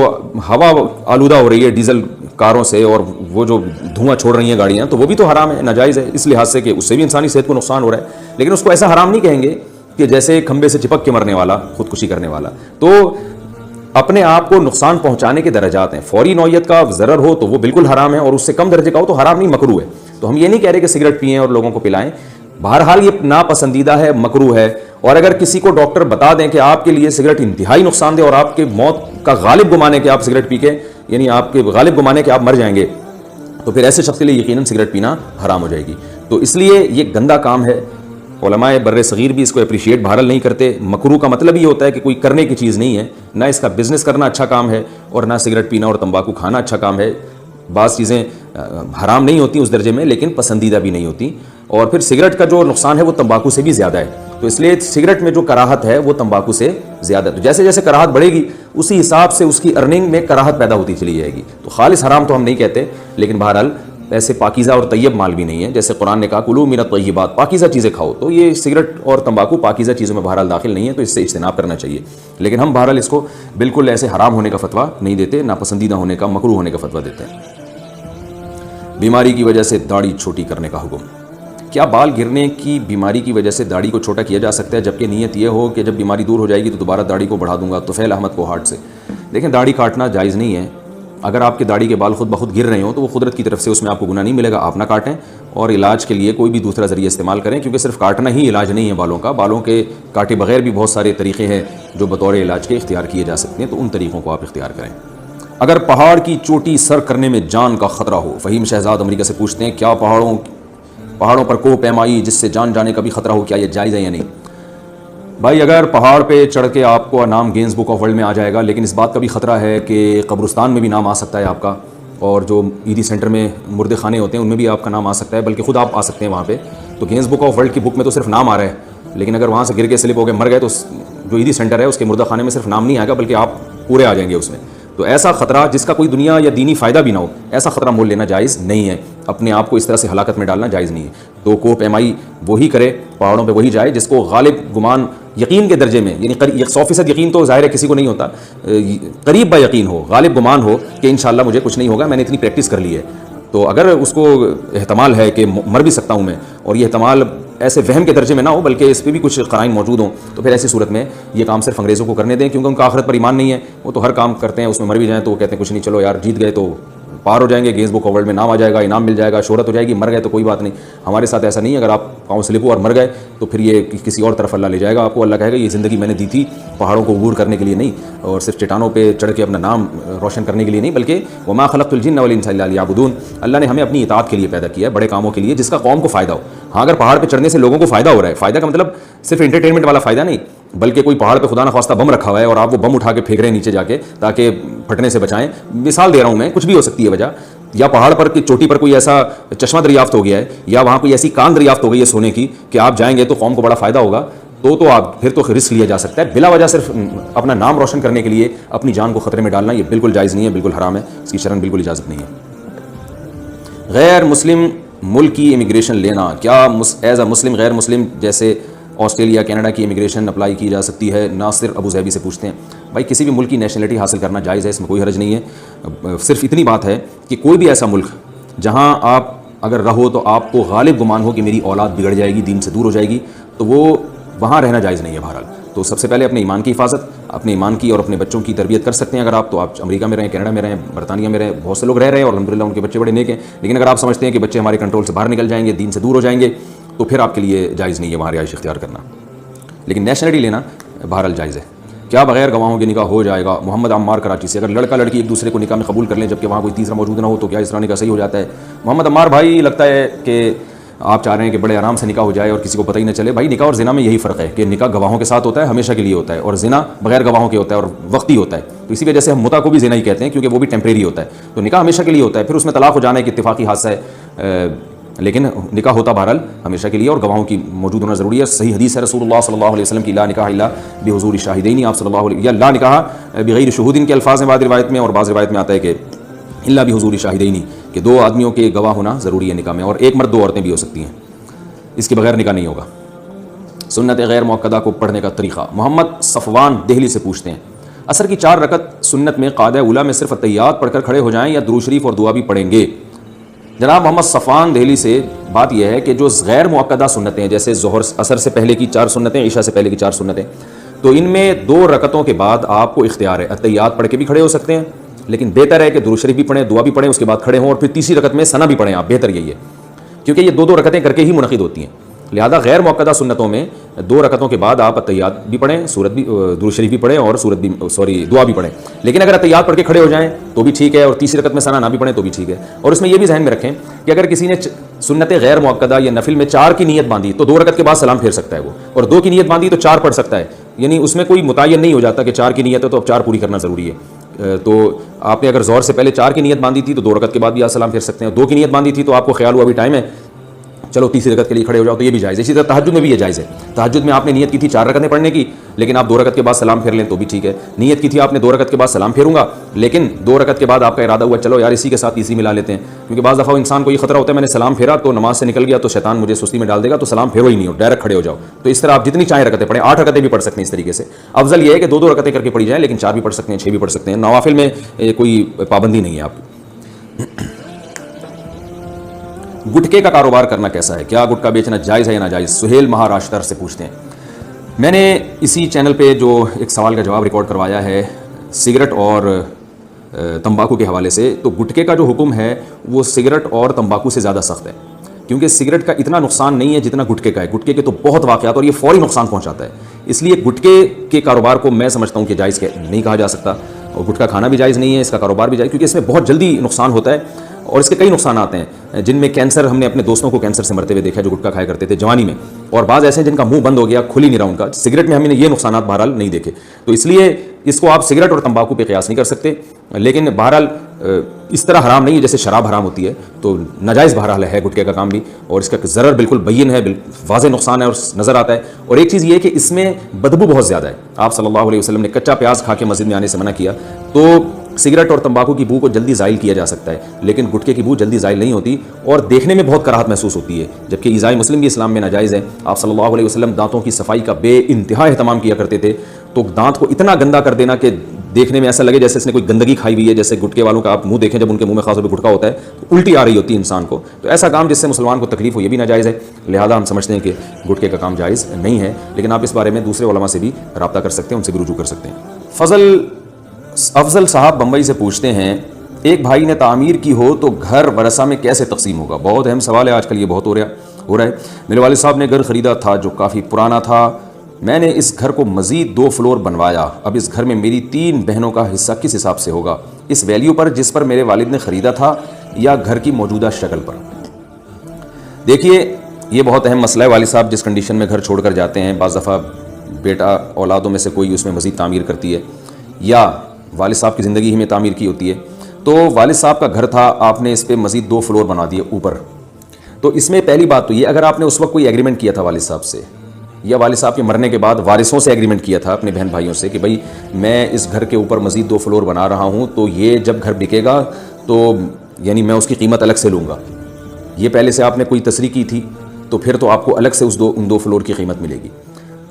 Speaker 1: ہوا آلودہ ہو رہی ہے ڈیزل کاروں سے اور وہ جو دھواں چھوڑ رہی ہیں گاڑیاں, تو وہ بھی تو حرام ہے, ناجائز ہے اس لحاظ سے کہ اس سے بھی انسانی صحت کو نقصان ہو رہا ہے. لیکن اس کو ایسا حرام نہیں کہیں گے کہ جیسے کھمبے سے چپک کے مرنے والا, خودکشی کرنے والا. تو اپنے آپ کو نقصان پہنچانے کے درجات ہیں. فوری نوعیت کا ضرر ہو تو وہ بالکل حرام ہے, اور اس سے کم درجے کا ہو تو حرام نہیں, مکروہ ہے. تو ہم یہ نہیں کہہ رہے کہ سگریٹ پئیں اور لوگوں کو پلائیں, بہرحال یہ ناپسندیدہ ہے, مکروہ ہے. اور اگر کسی کو ڈاکٹر بتا دیں کہ آپ کے لیے سگریٹ انتہائی نقصان دہ اور آپ کے موت کا غالب گمانے کہ آپ سگریٹ پی کے, یعنی آپ کے غالب گمانے کہ آپ مر جائیں گے, تو پھر ایسے شخص کے لیے یقیناً سگریٹ پینا حرام ہو جائے گی. تو اس لیے یہ گندا کام ہے. علماء بر صغیر بھی اس کو اپریشیٹ بہرحال نہیں کرتے. مکروہ کا مطلب یہ ہوتا ہے کہ کوئی کرنے کی چیز نہیں ہے, نہ اس کا بزنس کرنا اچھا کام ہے اور نہ سگریٹ پینا اور تمباکو کھانا اچھا کام ہے. بعض چیزیں حرام نہیں ہوتی اس درجے میں لیکن پسندیدہ بھی نہیں ہوتی. اور پھر سگریٹ کا جو نقصان ہے وہ تمباکو سے بھی زیادہ ہے, تو اس لیے سگریٹ میں جو کراہت ہے وہ تمباکو سے زیادہ. تو جیسے جیسے کراہت بڑھے گی اسی حساب سے اس کی ارننگ میں کراہت پیدا ہوتی چلی جائے گی. تو خالص حرام تو ہم نہیں کہتے, لیکن بہرحال ایسے پاکیزہ اور طیب مال بھی نہیں ہے. جیسے قرآن نے کہا کلوا من الطیبات, پاکیزہ چیزیں کھاؤ, تو یہ سگریٹ اور تمباکو پاکیزہ چیزوں میں بہرحال داخل نہیں ہے, تو اس سے اجتناب کرنا چاہیے. لیکن ہم بہرحال اس کو بالکل ایسے حرام ہونے کا فتویٰ نہیں دیتے, ناپسندیدہ ہونے کا, مکروہ ہونے کا فتویٰ دیتے ہیں. بیماری کی وجہ سے داڑھی چھوٹی کرنے کا حکم. کیا بال گرنے کی بیماری کی وجہ سے داڑھی کو چھوٹا کیا جا سکتا ہے جبکہ نیت یہ ہو کہ جب بیماری دور ہو جائے گی تو دوبارہ داڑھی کو بڑھا دوں گا؟ طفیل احمد کو ہارٹ سے. دیکھیں, داڑھی کاٹنا جائز نہیں ہے. اگر آپ کے داڑھی کے بال خود بخود گر رہے ہوں تو وہ قدرت کی طرف سے, اس میں آپ کو گناہ نہیں ملے گا. آپ نہ کاٹیں اور علاج کے لیے کوئی بھی دوسرا ذریعہ استعمال کریں, کیونکہ صرف کاٹنا ہی علاج نہیں ہے بالوں کا. بالوں کے کاٹے بغیر بھی بہت سارے طریقے ہیں جو بطور علاج کے اختیار کیے جا سکتے ہیں, تو ان طریقوں کو آپ اختیار کریں. اگر پہاڑ کی چوٹی سر کرنے میں جان کا خطرہ ہو. فہیم شہزاد امریکہ سے پوچھتے ہیں کیا پہاڑوں پر کوہ پیمائی جس سے جان جانے کا بھی خطرہ ہو, کیا یہ جائز ہے یا نہیں؟ بھائی, اگر پہاڑ پہ چڑھ کے آپ کو نام گینز بک آف ورلڈ میں آ جائے گا, لیکن اس بات کا بھی خطرہ ہے کہ قبرستان میں بھی نام آ سکتا ہے آپ کا, اور جو عیدی سینٹر میں مردے خانے ہوتے ہیں ان میں بھی آپ کا نام آ سکتا ہے, بلکہ خود آپ آ سکتے ہیں وہاں پہ. تو گینز بک آف ورلڈ کی بک میں تو صرف نام آ رہا ہے, لیکن اگر وہاں سے گر کے سلپ ہو کے مر گئے تو جو عیدی سینٹر ہے اس کے مردہ خانے میں صرف نام نہیں آئے گا بلکہ آپ پورے آ جائیں گے اس میں. تو ایسا خطرہ جس کا کوئی دنیا یا دینی فائدہ بھی نہ ہو, ایسا خطرہ مول لینا جائز نہیں ہے. اپنے آپ کو اس طرح سے ہلاکت میں ڈالنا جائز نہیں ہے. تو کوہ پیمائی وہی کرے, پہاڑوں پہ وہی جائے جس کو غالب گمان یقین کے درجے میں, یعنی 100% یقین تو ظاہر ہے کسی کو نہیں ہوتا, قریب با یقین ہو, غالب گمان ہو کہ انشاءاللہ مجھے کچھ نہیں ہوگا, میں نے اتنی پریکٹس کر لی ہے. تو اگر اس کو احتمال ہے کہ مر بھی سکتا ہوں میں, اور یہ احتمال ایسے وہم کے درجے میں نہ ہو بلکہ اس پہ بھی کچھ قرائن موجود ہوں, تو پھر ایسی صورت میں یہ کام صرف انگریزوں کو کرنے دیں, کیونکہ ان کا آخرت پر ایمان نہیں ہے. وہ تو ہر کام کرتے ہیں, اس میں مر بھی جائیں تو وہ کہتے ہیں کچھ نہیں, چلو یار جیت گئے تو پار ہو جائیں گے, گینز بک آف ورلڈ میں نام آ جائے گا, انعام مل جائے گا, شہرت ہو جائے گی, مر گئے تو کوئی بات نہیں. ہمارے ساتھ ایسا نہیں ہے, اگر آپ پاؤں سلپ ہو اور مر گئے تو پھر یہ کسی اور طرف اللہ لے جائے گا آپ کو. اللہ کہے گا یہ زندگی میں نے دی تھی پہاڑوں کو عبور کرنے کے لیے نہیں, اور صرف چٹانوں پہ چڑھ کے اپنا نام روشن کرنے کے لیے نہیں, بلکہ وما خلقت الجن والانس الا لیعبدون, اللہ نے ہمیں اپنی اطاعت کے لیے پیدا کیا ہے, بڑے کاموں کے لیے, جس کا قوم کو فائدہ ہو. ہاں اگر پہاڑ پہ چڑھنے سے لوگوں کو فائدہ ہو رہا ہے, فائدہ کا مطلب صرف انٹرٹینمنٹ والا فائدہ نہیں, بلکہ کوئی پہاڑ پہ خدا نہ خواستہ بم رکھا ہوا ہے اور آپ وہ بم اٹھا کے پھینک رہے ہیں نیچے جا کے تاکہ پھٹنے سے بچائیں, مثال دے رہا ہوں میں, کچھ بھی ہو سکتی ہے وجہ, یا پہاڑ پر کی چوٹی پر کوئی ایسا چشمہ دریافت ہو گیا ہے, یا وہاں کوئی ایسی کان دریافت ہو گئی ہے سونے کی کہ آپ جائیں گے تو قوم کو بڑا فائدہ ہوگا, تو آپ پھر تو رسک لیا جا سکتا ہے. بلا وجہ صرف اپنا نام روشن کرنے کے لیے اپنی جان کو خطرے میں ڈالنا یہ بالکل جائز نہیں ہے, بالکل حرام ہے, اس کی شرعاً بالکل اجازت نہیں ہے. غیر مسلم ملک کی امیگریشن لینا, کیا ایز اے مسلم غیر مسلم جیسے آسٹریلیا کینیڈا کی امیگریشن اپلائی کی جا سکتی ہے؟ ناصر ابو ظہبی سے پوچھتے ہیں. بھائی کسی بھی ملک کی نیشنلٹی حاصل کرنا جائز ہے, اس میں کوئی حرج نہیں ہے. صرف اتنی بات ہے کہ کوئی بھی ایسا ملک جہاں آپ اگر رہو تو آپ کو غالب گمان ہو کہ میری اولاد بگڑ جائے گی, دین سے دور ہو جائے گی, تو وہ وہاں رہنا جائز نہیں ہے بہرحال. تو سب سے پہلے اپنے ایمان کی حفاظت, اپنے ایمان کی اور اپنے بچوں کی تربیت کر سکتے ہیں اگر آپ, تو آپ امریکہ میں رہیں, کینیڈا میں رہیں, برطانیہ میں رہیں, بہت سے لوگ رہ رہے ہیں اور الحمدللہ ان کے بچے بڑے نیک ہیں. لیکن اگر آپ سمجھتے ہیں کہ بچے ہمارے کنٹرول سے باہر نکل جائیں گے, دین سے دور ہو جائیں گے, تو پھر آپ کے لیے جائز نہیں ہے وہاں رہائش اختیار کرنا. لیکن نیشنلٹی لینا بہرحال جائز ہے. کیا بغیر گواہوں کے نکاح ہو جائے گا؟ محمد عمار کراچی سے. اگر لڑکا لڑکی ایک دوسرے کو نکاح میں قبول کر لیں جبکہ وہاں کوئی تیسرا موجود نہ ہو تو کیا اس طرح نکاح صحیح ہو جاتا ہے؟ محمد عمار بھائی, لگتا ہے کہ آپ چاہ رہے ہیں کہ بڑے آرام سے نکاح ہو جائے اور کسی کو پتہ ہی نہ چلے. بھائی نکاح اور زنا میں یہی فرق ہے کہ نکاح گواہوں کے ساتھ ہوتا ہے, ہمیشہ کے لیے ہوتا ہے, اور زنا بغیر گواہوں کے ہوتا ہے اور وقتی ہوتا ہے. تو اسی وجہ سے ہم متع کو بھی زنا ہی کہتے ہیں کیونکہ وہ بھی ٹیمپریری ہوتا ہے. تو نکاح ہمیشہ کے لیے ہوتا ہے, پھر اس میں طلاق ہو جانا ایک اتفاقی حادثہ ہے, لیکن نکاح ہوتا بہرحال ہمیشہ کے لیے اور گواہوں کی موجود ہونا ضروری ہے. صحیح حدیث ہے رسول اللہ صلی اللہ علیہ وسلم کی, لا نکاح الا بحضور الشاہدین. آپ صلی اللہ علیہ یا لا نکاح بغیر شہود کے الفاظ ہیں بعض روایت میں, اور بعض روایت میں آتا ہے کہ الا بحضور الشاہدین, کہ دو آدمیوں کے گواہ ہونا ضروری ہے نکاح میں, اور ایک مرد دو عورتیں بھی ہو سکتی ہیں, اس کے بغیر نکاح نہیں ہوگا. سنت غیر مؤکدہ کو پڑھنے کا طریقہ. محمد صفوان دہلی سے پوچھتے ہیں, عصر کی 4 رکعت سنت میں قاعدہ اولیٰ میں صرف التحیات پڑھ کر کھڑے ہو جائیں یا درود شریف اور دعا بھی پڑھیں گے؟ جناب محمد صفوان دہلی سے, بات یہ ہے کہ جو غیر مؤکدہ سنتیں ہیں جیسے ظہر عصر سے پہلے کی 4 سنتیں, عشاء سے پہلے کی 4 سنتیں, تو ان میں 2 رکعتوں کے بعد آپ کو اختیار ہے, التحیات پڑھ کے بھی کھڑے ہو سکتے ہیں, لیکن بہتر ہے کہ درود شریف بھی پڑھیں, دعا بھی پڑھیں, اس کے بعد کھڑے ہوں, اور پھر تیسری رکعت میں ثنا بھی پڑھیں آپ, بہتر یہی ہے کیونکہ یہ 2 رکعتیں کر کے ہی منعقد ہوتی ہیں. لہذا غیر مؤکدہ سنتوں میں 2 رکعتوں کے بعد آپ التحیات بھی پڑھیں, سورت بھی, درود شریف بھی پڑھیں, اور سورت بھی دعا بھی پڑھیں. لیکن اگر التحیات پڑھ کے کھڑے ہو جائیں تو بھی ٹھیک ہے, اور تیسری رکعت میں ثنا نہ بھی پڑھیں تو بھی ٹھیک ہے. اور اس میں یہ بھی ذہن میں رکھیں کہ اگر کسی نے سنت غیر مؤکدہ یا نفل میں 4 کی نیت باندھی تو 2 رکعت کے بعد سلام پھیر سکتا ہے وہ, اور 2 کی نیت باندھی تو 4 پڑھ سکتا ہے. یعنی اس میں کوئی متعین نہیں ہو جاتا کہ 4 کی نیت ہے تو اب 4 پوری کرنا ضروری ہے. تو آپ نے اگر ظہر سے پہلے 4 کی نیت باندھی تھی تو 2 رکعت کے بعد بھی آپ سلام پھیر سکتے ہیں. 2 کی نیت باندھی تھی تو آپ کو خیال ہوا ابھی ٹائم ہے, چلو تیسری رکعت کے لیے کھڑے ہو جاؤ, تو یہ بھی جائز ہے. اسی طرح تہجد میں بھی یہ جائز ہے. تہجد میں آپ نے نیت کی تھی 4 رکعتیں پڑھنے کی, لیکن آپ 2 رکعت کے بعد سلام پھیر لیں تو بھی ٹھیک ہے. نیت کی تھی آپ نے 2 رکعت کے بعد سلام پھیروں گا, لیکن 2 رکعت کے بعد آپ کا ارادہ ہوا چلو یار اسی کے ساتھ تیسری ملا لیتے ہیں, کیونکہ بعض دفعہ انسان کو یہ خطرہ ہوتا ہے میں نے سلام پھیرا تو نماز سے نکل گیا تو شیطان مجھے سستی میں ڈال دے گا, تو سلام پھیرو ہی نہیں ہو, ڈائریکٹ کھڑے ہو جاؤ. تو اس طرح آپ جتنی چاہیں رکعتیں پڑھیں, 8 رکعتیں بھی پڑھ سکتے ہیں اس طریقے سے. افضل یہ ہے کہ 2 رکعتیں کر کے پڑھی جائیں, لیکن 4 بھی پڑھ سکتے ہیں, 6 بھی پڑھ سکتے ہیں. نوافل میں کوئی پابندی نہیں ہے آپ. گٹکے کا کاروبار کرنا کیسا ہے؟ کیا گٹکا بیچنا جائز ہے یا ناجائز؟ سہیل مہاراشٹر سے پوچھتے ہیں. میں نے اسی چینل پہ جو ایک سوال کا جواب ریکارڈ کروایا ہے سگریٹ اور تمباکو کے حوالے سے, تو گٹکے کا جو حکم ہے وہ سگریٹ اور تمباکو سے زیادہ سخت ہے, کیونکہ سگریٹ کا اتنا نقصان نہیں ہے جتنا گٹکے کا ہے. گٹکے کے تو بہت واقعات اور یہ فوری نقصان پہنچاتا ہے. اس لیے گٹکے کے کاروبار کو میں سمجھتا ہوں کہ جائز نہیں کہا جا سکتا, اور گٹکا کھانا بھی جائز نہیں ہے, اس کا کاروبار بھی جائز, کیونکہ اس میں بہت جلدی نقصان ہوتا ہے, اور اس کے کئی نقصانات ہیں جن میں کینسر, ہم نے اپنے دوستوں کو کینسر سے مرتے ہوئے دیکھا جو گٹکا کھایا کرتے تھے جوانی میں, اور بعض ایسے ہیں جن کا منہ بند ہو گیا, کھل ہی نہیں رہا ان کا. سگریٹ میں ہم نے یہ نقصانات بہرحال نہیں دیکھے, تو اس لیے اس کو آپ سگریٹ اور تمباکو پہ قیاس نہیں کر سکتے. لیکن بہرحال اس طرح حرام نہیں ہے جیسے شراب حرام ہوتی ہے, تو ناجائز بہرحال ہے گٹکے کا کام بھی, اور اس کا ضرر بالکل بین ہے, واضح نقصان ہے اور نظر آتا ہے. اور ایک چیز یہ ہے کہ اس میں بدبو بہت زیادہ ہے. آپ صلی اللہ علیہ وسلم نے کچا پیاز کھا کے مسجد میں آنے سے منع کیا. تو سگریٹ اور تمباکو کی بو کو جلدی زائل کیا جا سکتا ہے, لیکن گٹکے کی بو جلدی زائل نہیں ہوتی, اور دیکھنے میں بہت کراہت محسوس ہوتی ہے, جبکہ ایذاء مسلم بھی اسلام میں ناجائز ہے. آپ صلی اللہ علیہ وسلم دانتوں کی صفائی کا بے انتہا اہتمام کیا کرتے تھے, تو دانت کو اتنا گندا کر دینا کہ دیکھنے میں ایسا لگے جیسے اس نے کوئی گندگی کھائی ہوئی ہے. جیسے گٹکے والوں کا آپ منہ دیکھیں, جب ان کے منہ میں خاص طور پہ گٹکا ہوتا ہے تو الٹی آ رہی ہوتی ہے انسان کو, تو ایسا کام جس سے مسلمان کو تکلیف ہو یہ بھی ناجائز ہے. لہذا ہم سمجھتے ہیں کہ گٹکے کا کام جائز نہیں ہے, لیکن آپ اس بارے میں دوسرے علماء سے بھی رابطہ کر سکتے ہیں, ان سے بھی رجوع کر سکتے ہیں. افضل صاحب بمبئی سے پوچھتے ہیں, ایک بھائی نے تعمیر کی ہو تو گھر ورثہ میں کیسے تقسیم ہوگا؟ بہت اہم سوال ہے، آج کل یہ بہت ہو رہا ہے۔ میرے والد صاحب نے گھر خریدا تھا جو کافی پرانا تھا، میں نے اس گھر کو مزید 2 فلور بنوایا، اب اس گھر میں میری 3 بہنوں کا حصہ کس حساب سے ہوگا؟ اس ویلیو پر جس پر میرے والد نے خریدا تھا یا گھر کی موجودہ شکل پر؟ دیکھیے یہ بہت اہم مسئلہ ہے۔ والد صاحب جس کنڈیشن میں گھر چھوڑ کر جاتے ہیں، بعض دفعہ بیٹا اولادوں میں سے کوئی اس میں مزید تعمیر کرتی ہے یا والد صاحب کی زندگی ہی میں تعمیر کی ہوتی ہے، تو والد صاحب کا گھر تھا، آپ نے اس پہ مزید 2 فلور بنا دیے اوپر، تو اس میں پہلی بات تو یہ، اگر آپ نے اس وقت کوئی ایگریمنٹ کیا تھا والد صاحب سے یا والد صاحب کے مرنے کے بعد وارثوں سے ایگریمنٹ کیا تھا اپنے بہن بھائیوں سے کہ بھائی میں اس گھر کے اوپر مزید 2 فلور بنا رہا ہوں، تو یہ جب گھر بکے گا تو یعنی میں اس کی قیمت الگ سے لوں گا، یہ پہلے سے آپ نے کوئی تصریح کی تھی، تو پھر تو آپ کو الگ سے ان 2 فلور کی قیمت ملے گی۔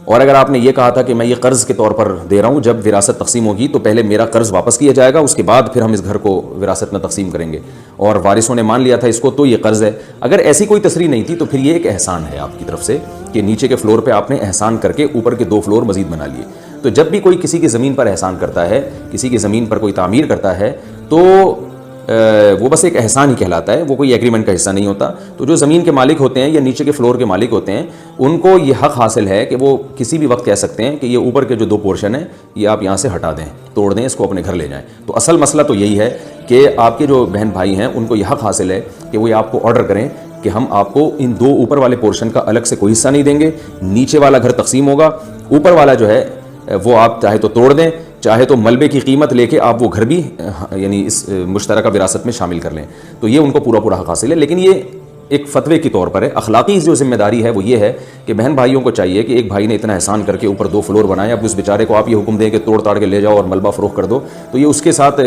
Speaker 1: اور اگر آپ نے یہ کہا تھا کہ میں یہ قرض کے طور پر دے رہا ہوں، جب وراثت تقسیم ہوگی تو پہلے میرا قرض واپس کیا جائے گا، اس کے بعد پھر ہم اس گھر کو وراثت میں تقسیم کریں گے، اور وارثوں نے مان لیا تھا اس کو تو یہ قرض ہے۔ اگر ایسی کوئی تصریح نہیں تھی تو پھر یہ ایک احسان ہے آپ کی طرف سے کہ نیچے کے فلور پہ آپ نے احسان کر کے اوپر کے 2 فلور مزید بنا لیے۔ تو جب بھی کوئی کسی کی زمین پر احسان کرتا ہے، کسی کی زمین پر کوئی تعمیر کرتا ہے، تو وہ بس ایک احسان ہی کہلاتا ہے، وہ کوئی ایگریمنٹ کا حصہ نہیں ہوتا۔ تو جو زمین کے مالک ہوتے ہیں یا نیچے کے فلور کے مالک ہوتے ہیں، ان کو یہ حق حاصل ہے کہ وہ کسی بھی وقت کہہ سکتے ہیں کہ یہ اوپر کے جو 2 پورشن ہیں یہ آپ یہاں سے ہٹا دیں، توڑ دیں، اس کو اپنے گھر لے جائیں۔ تو اصل مسئلہ تو یہی ہے کہ آپ کے جو بہن بھائی ہیں ان کو یہ حق حاصل ہے کہ وہ آپ کو آرڈر کریں کہ ہم آپ کو ان 2 اوپر والے پورشن کا الگ سے کوئی حصہ نہیں دیں گے، نیچے والا گھر تقسیم ہوگا، اوپر والا جو ہے وہ آپ چاہے تو توڑ دیں، چاہے تو ملبے کی قیمت لے کے آپ وہ گھر بھی یعنی اس مشترکہ وراثت میں شامل کر لیں۔ تو یہ ان کو پورا حق حاصل ہے، لیکن یہ ایک فتوے کی طور پر ہے۔ اخلاقی جو ذمہ داری ہے وہ یہ ہے کہ بہن بھائیوں کو چاہیے کہ ایک بھائی نے اتنا احسان کر کے اوپر 2 فلور بنائے، اب اس بیچارے کو آپ یہ حکم دیں کہ توڑ تاڑ کے لے جاؤ اور ملبہ فروخت کر دو، تو یہ اس کے ساتھ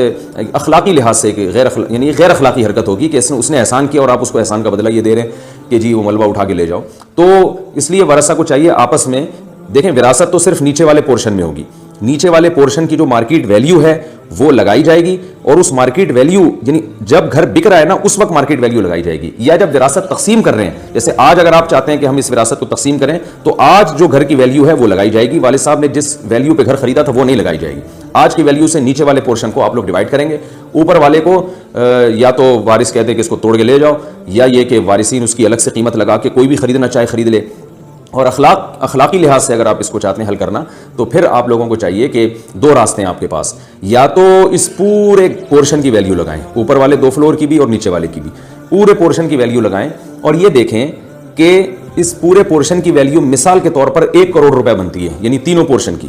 Speaker 1: اخلاقی لحاظ سے غیر اخلاقی حرکت ہوگی کہ اس نے احسان کیا اور آپ اس کو احسان کا بدلہ یہ دے رہے ہیں کہ جی وہ ملبہ اٹھا کے لے جاؤ۔ تو اس لیے ورثہ کو چاہیے آپس میں دیکھیں، وراثت تو صرف نیچے والے پورشن میں ہوگی، نیچے والے پورشن کی جو مارکیٹ ویلیو ہے وہ لگائی جائے گی، اور اس مارکیٹ ویلیو یعنی جب گھر بک رہا ہے نا اس وقت مارکیٹ ویلیو لگائی جائے گی، یا جب وراثت تقسیم کر رہے ہیں، جیسے آج اگر آپ چاہتے ہیں کہ ہم اس وراثت کو تقسیم کریں تو آج جو گھر کی ویلیو ہے وہ لگائی جائے گی۔ والد صاحب نے جس ویلیو پہ گھر خریدا تھا وہ نہیں لگائی جائے گی، آج کی ویلیو سے نیچے والے پورشن کو آپ لوگ ڈیوائڈ کریں گے، اوپر والے کو یا تو وارث کہتے ہیں کہ اس کو توڑ کے لے جاؤ، یا یہ کہ وارثین اس کی الگ سے قیمت لگا کے کوئی بھی خریدنا چاہے خرید لے۔ اور اخلاقی لحاظ سے اگر آپ اس کو چاہتے ہیں حل کرنا تو پھر آپ لوگوں کو چاہیے کہ 2 راستے ہیں آپ کے پاس، یا تو اس پورے پورشن کی ویلیو لگائیں، اوپر والے 2 فلور کی بھی اور نیچے والے کی بھی، پورے پورشن کی ویلیو لگائیں، اور یہ دیکھیں کہ اس پورے پورشن کی ویلیو مثال کے طور پر 1 کروڑ روپے بنتی ہے، یعنی تینوں پورشن کی،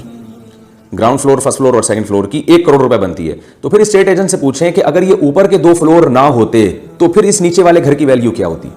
Speaker 1: گراؤنڈ فلور، فرسٹ فلور اور سیکنڈ فلور کی 1 کروڑ روپے بنتی ہے۔ تو پھر اسٹیٹ ایجنٹ سے پوچھیں کہ اگر یہ اوپر کے 2 فلور نہ ہوتے تو پھر اس نیچے والے گھر کی ویلیو کیا ہوتی؟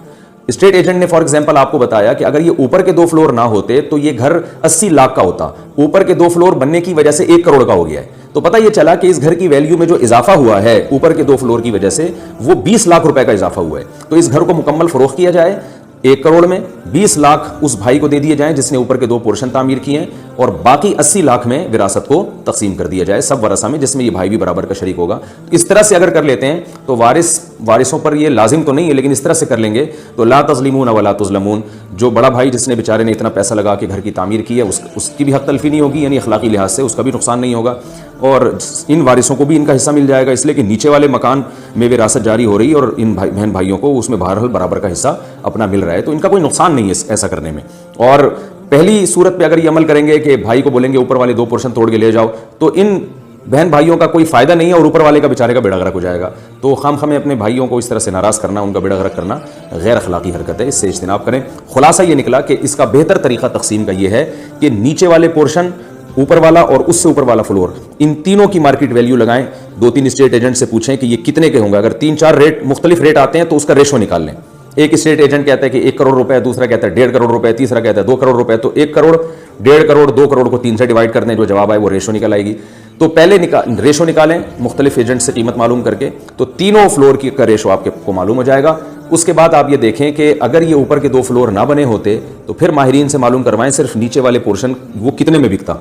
Speaker 1: اسٹیٹ ایجنٹ نے فار ایگزامپل آپ کو بتایا کہ اگر یہ اوپر کے 2 فلور نہ ہوتے تو یہ گھر 80 لاکھ کا ہوتا، اوپر کے 2 فلور بننے کی وجہ سے 1 کروڑ کا ہو گیا ہے۔ تو پتہ یہ چلا کہ اس گھر کی ویلیو میں جو اضافہ ہوا ہے اوپر کے 2 فلور کی وجہ سے وہ 20 لاکھ روپے کا اضافہ ہوا ہے۔ تو اس گھر کو مکمل فروخت کیا جائے، 1 کروڑ میں 20 لاکھ اس بھائی کو دے دیے جائیں جس نے اوپر کے 2 پورشن تعمیر کیے ہیں، اور باقی 80 لاکھ میں وراثت کو تقسیم کر دیا جائے سب ورثہ میں، جس میں یہ بھائی بھی برابر کا شریک ہوگا۔ اس طرح سے اگر کر لیتے ہیں تو وارثوں پر یہ لازم تو نہیں ہے، لیکن اس طرح سے کر لیں گے تو لا تظلمون ولا تظلمون، جو بڑا بھائی جس نے بیچارے نے اتنا پیسہ لگا کے گھر کی تعمیر کی ہے اس کی بھی حق تلفی نہیں ہوگی، یعنی اخلاقی لحاظ سے اس کا بھی نقصان نہیں ہوگا، اور ان وارثوں کو بھی ان کا حصہ مل جائے گا، اس لیے کہ نیچے والے مکان میں وراثت جاری ہو رہی ہے اور ان بہن بھائیوں کو اس میں بہرحال برابر کا حصہ اپنا مل رہا ہے، تو ان کا کوئی نقصان نہیں ہے ایسا کرنے میں۔ اور پہلی صورت پہ اگر یہ عمل کریں گے کہ بھائی کو بولیں گے اوپر والے 2 پورشن توڑ کے لے جاؤ، تو ان بہن بھائیوں کا کوئی فائدہ نہیں ہے اور اوپر والے کا بیچارے کا بیڑا غرق ہو جائے گا۔ تو خام خامے اپنے بھائیوں کو اس طرح سے ناراض کرنا، ان کا بیڑا غرق کرنا غیر اخلاقی حرکت ہے، اس سے اجتناب کریں۔ خلاصہ یہ نکلا کہ اس کا بہتر طریقہ تقسیم کا یہ ہے کہ نیچے والے پورشن، اوپر والا اور اس سے اوپر والا فلور، ان تینوں کی مارکیٹ ویلیو لگائیں، 2-3 اسٹیٹ ایجنٹ سے پوچھیں کہ یہ کتنے کے ہوں گے، اگر 3-4 مختلف ریٹ آتے ہیں تو اس کا ریشو نکال لیں۔ ایک اسٹیٹ ایجنٹ کہتا ہے کہ 1 کروڑ روپے، دوسرا کہتا ہے 1.5 کروڑ روپے، تیسرا کہتا ہے 2 کروڑ روپے، تو 1 کروڑ، 1.5 کروڑ، 2 کروڑ کو 3 سے ڈیوائڈ کر دیں، جو جواب آئے وہ ریشو نکل آئے گی۔ تو پہلے ریشو نکالیں مختلف ایجنٹ سے قیمت معلوم کر کے، تو تینوں فلور کی کا ریشو آپ کو معلوم ہو جائے گا۔ اس کے بعد آپ یہ دیکھیں کہ اگر یہ اوپر کے 2 فلور نہ بنے ہوتے تو پھر ماہرین سے معلوم کروائیں صرف نیچے والے پورشن وہ کتنے میں بکتا،